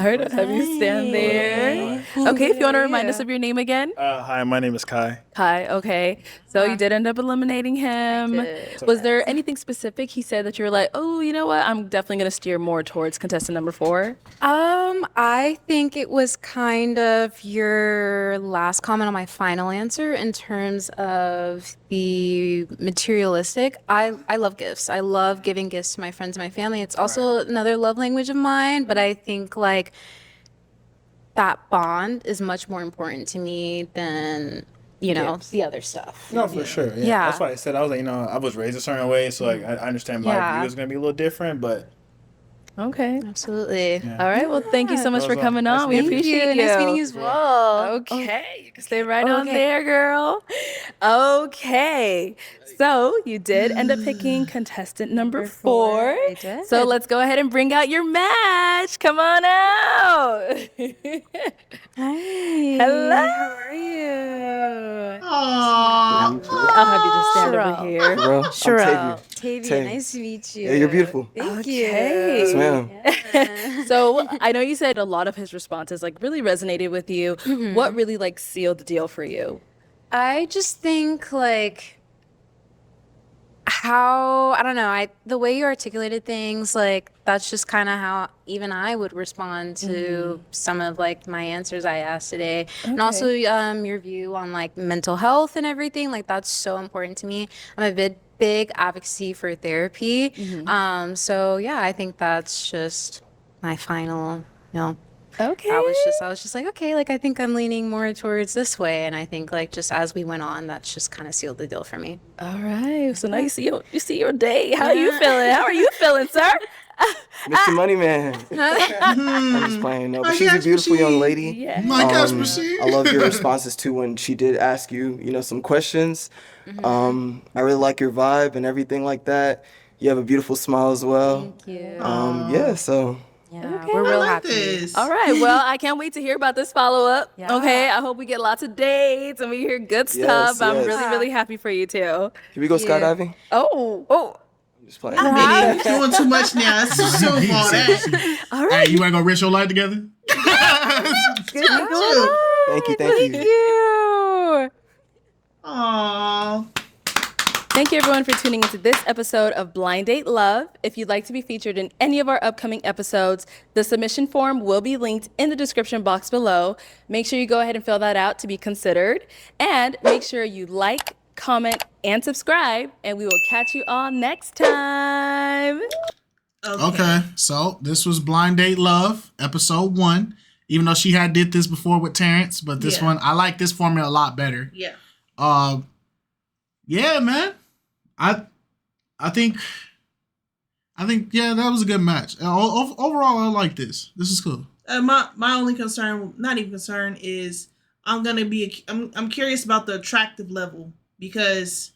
right, I'll have you stand there. Okay, if you want to remind us of your name again. Hi, my name is Kai. Kai, okay. So you did end up eliminating him. Was there anything specific he said that you were like, oh, you know what? I'm definitely going to steer more towards contestant number 4? I think it was kind of your last comment on my final answer in terms of the materialistic. I love gifts. I love giving gifts to my friends and my family. It's also another love language of mine, but I think like that bond is much more important to me than the other stuff. No, for sure. Yeah. That's why I said, I was like, I was raised a certain way, so like I understand my view is gonna be a little different, but okay. Absolutely. Yeah. All right. Well, thank you so much for coming on. We appreciate you. Nice meeting you as well. Okay. You can stay right on there, girl. Okay. So you did end up picking contestant number 4. I did. So let's go ahead and bring out your match. Come on out. Hi. Hello. How are you? Aww. I'll have you just stand over here. Bro, Sure. Tavia. Nice to meet you. Yeah, you're beautiful. Thank Yes, you. ma'am. So I know you said a lot of his responses like really resonated with you. What really like sealed the deal for you? I just think like how I don't know, the way you articulated things, like that's just kind of how even I would respond to some of like my answers I asked today. And also your view on like mental health and everything, like that's so important to me. I'm a big advocacy for therapy. So yeah, I think that's just my final, Okay. I was just like, okay, like I think I'm leaning more towards this way, and I think like just as we went on, that's just kind of sealed the deal for me. All right. So now you see your day. How are you feeling? How are you feeling, sir? Mr. Money Man. I'm just playing. No, but she's a beautiful young lady. Yeah. My gosh, Machine. I love your responses too when she did ask you, some questions. I really like your vibe and everything like that. You have a beautiful smile as well. Thank you. Yeah, so Yeah, we're real happy. This. All right. Well, I can't wait to hear about this follow up. Yeah. Okay. I hope we get lots of dates and we hear good stuff. Yes, I'm yes. really, really happy for you too. can we go skydiving? Oh. I'm just playing. You're doing too much now. It's too soon for all that. All right. Hey, you want to go risk your life together? Thank you. Thank you. Aww. Thank you everyone for tuning into this episode of Blind Date Love. If you'd like to be featured in any of our upcoming episodes, the submission form will be linked in the description box below. Make sure you go ahead and fill that out to be considered. And make sure you like, comment, and subscribe. And we will catch you all next time. Okay, so this was Blind Date Love, episode 1. Even though she had did this before with Terrence, but this one, I like this format a lot better. Yeah. Yeah, man. I think yeah, that was a good match. Overall, I like this. This is cool. My only concern, not even concern, is I'm curious about the attractive level because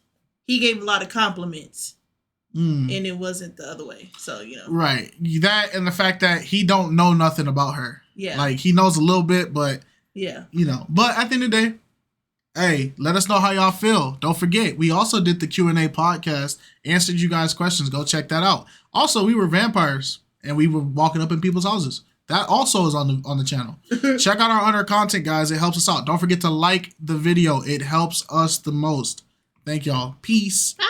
he gave a lot of compliments and it wasn't the other way. So Right. That and the fact that he don't know nothing about her. Yeah. Like he knows a little bit, but yeah. But at the end of the day, hey, let us know how y'all feel. Don't forget, we also did the Q&A podcast, answered you guys' questions. Go check that out. Also, we were vampires and we were walking up in people's houses. That also is on the channel. Check out our other content, guys. It helps us out. Don't forget to like the video. It helps us the most. Thank y'all. Peace. Bye.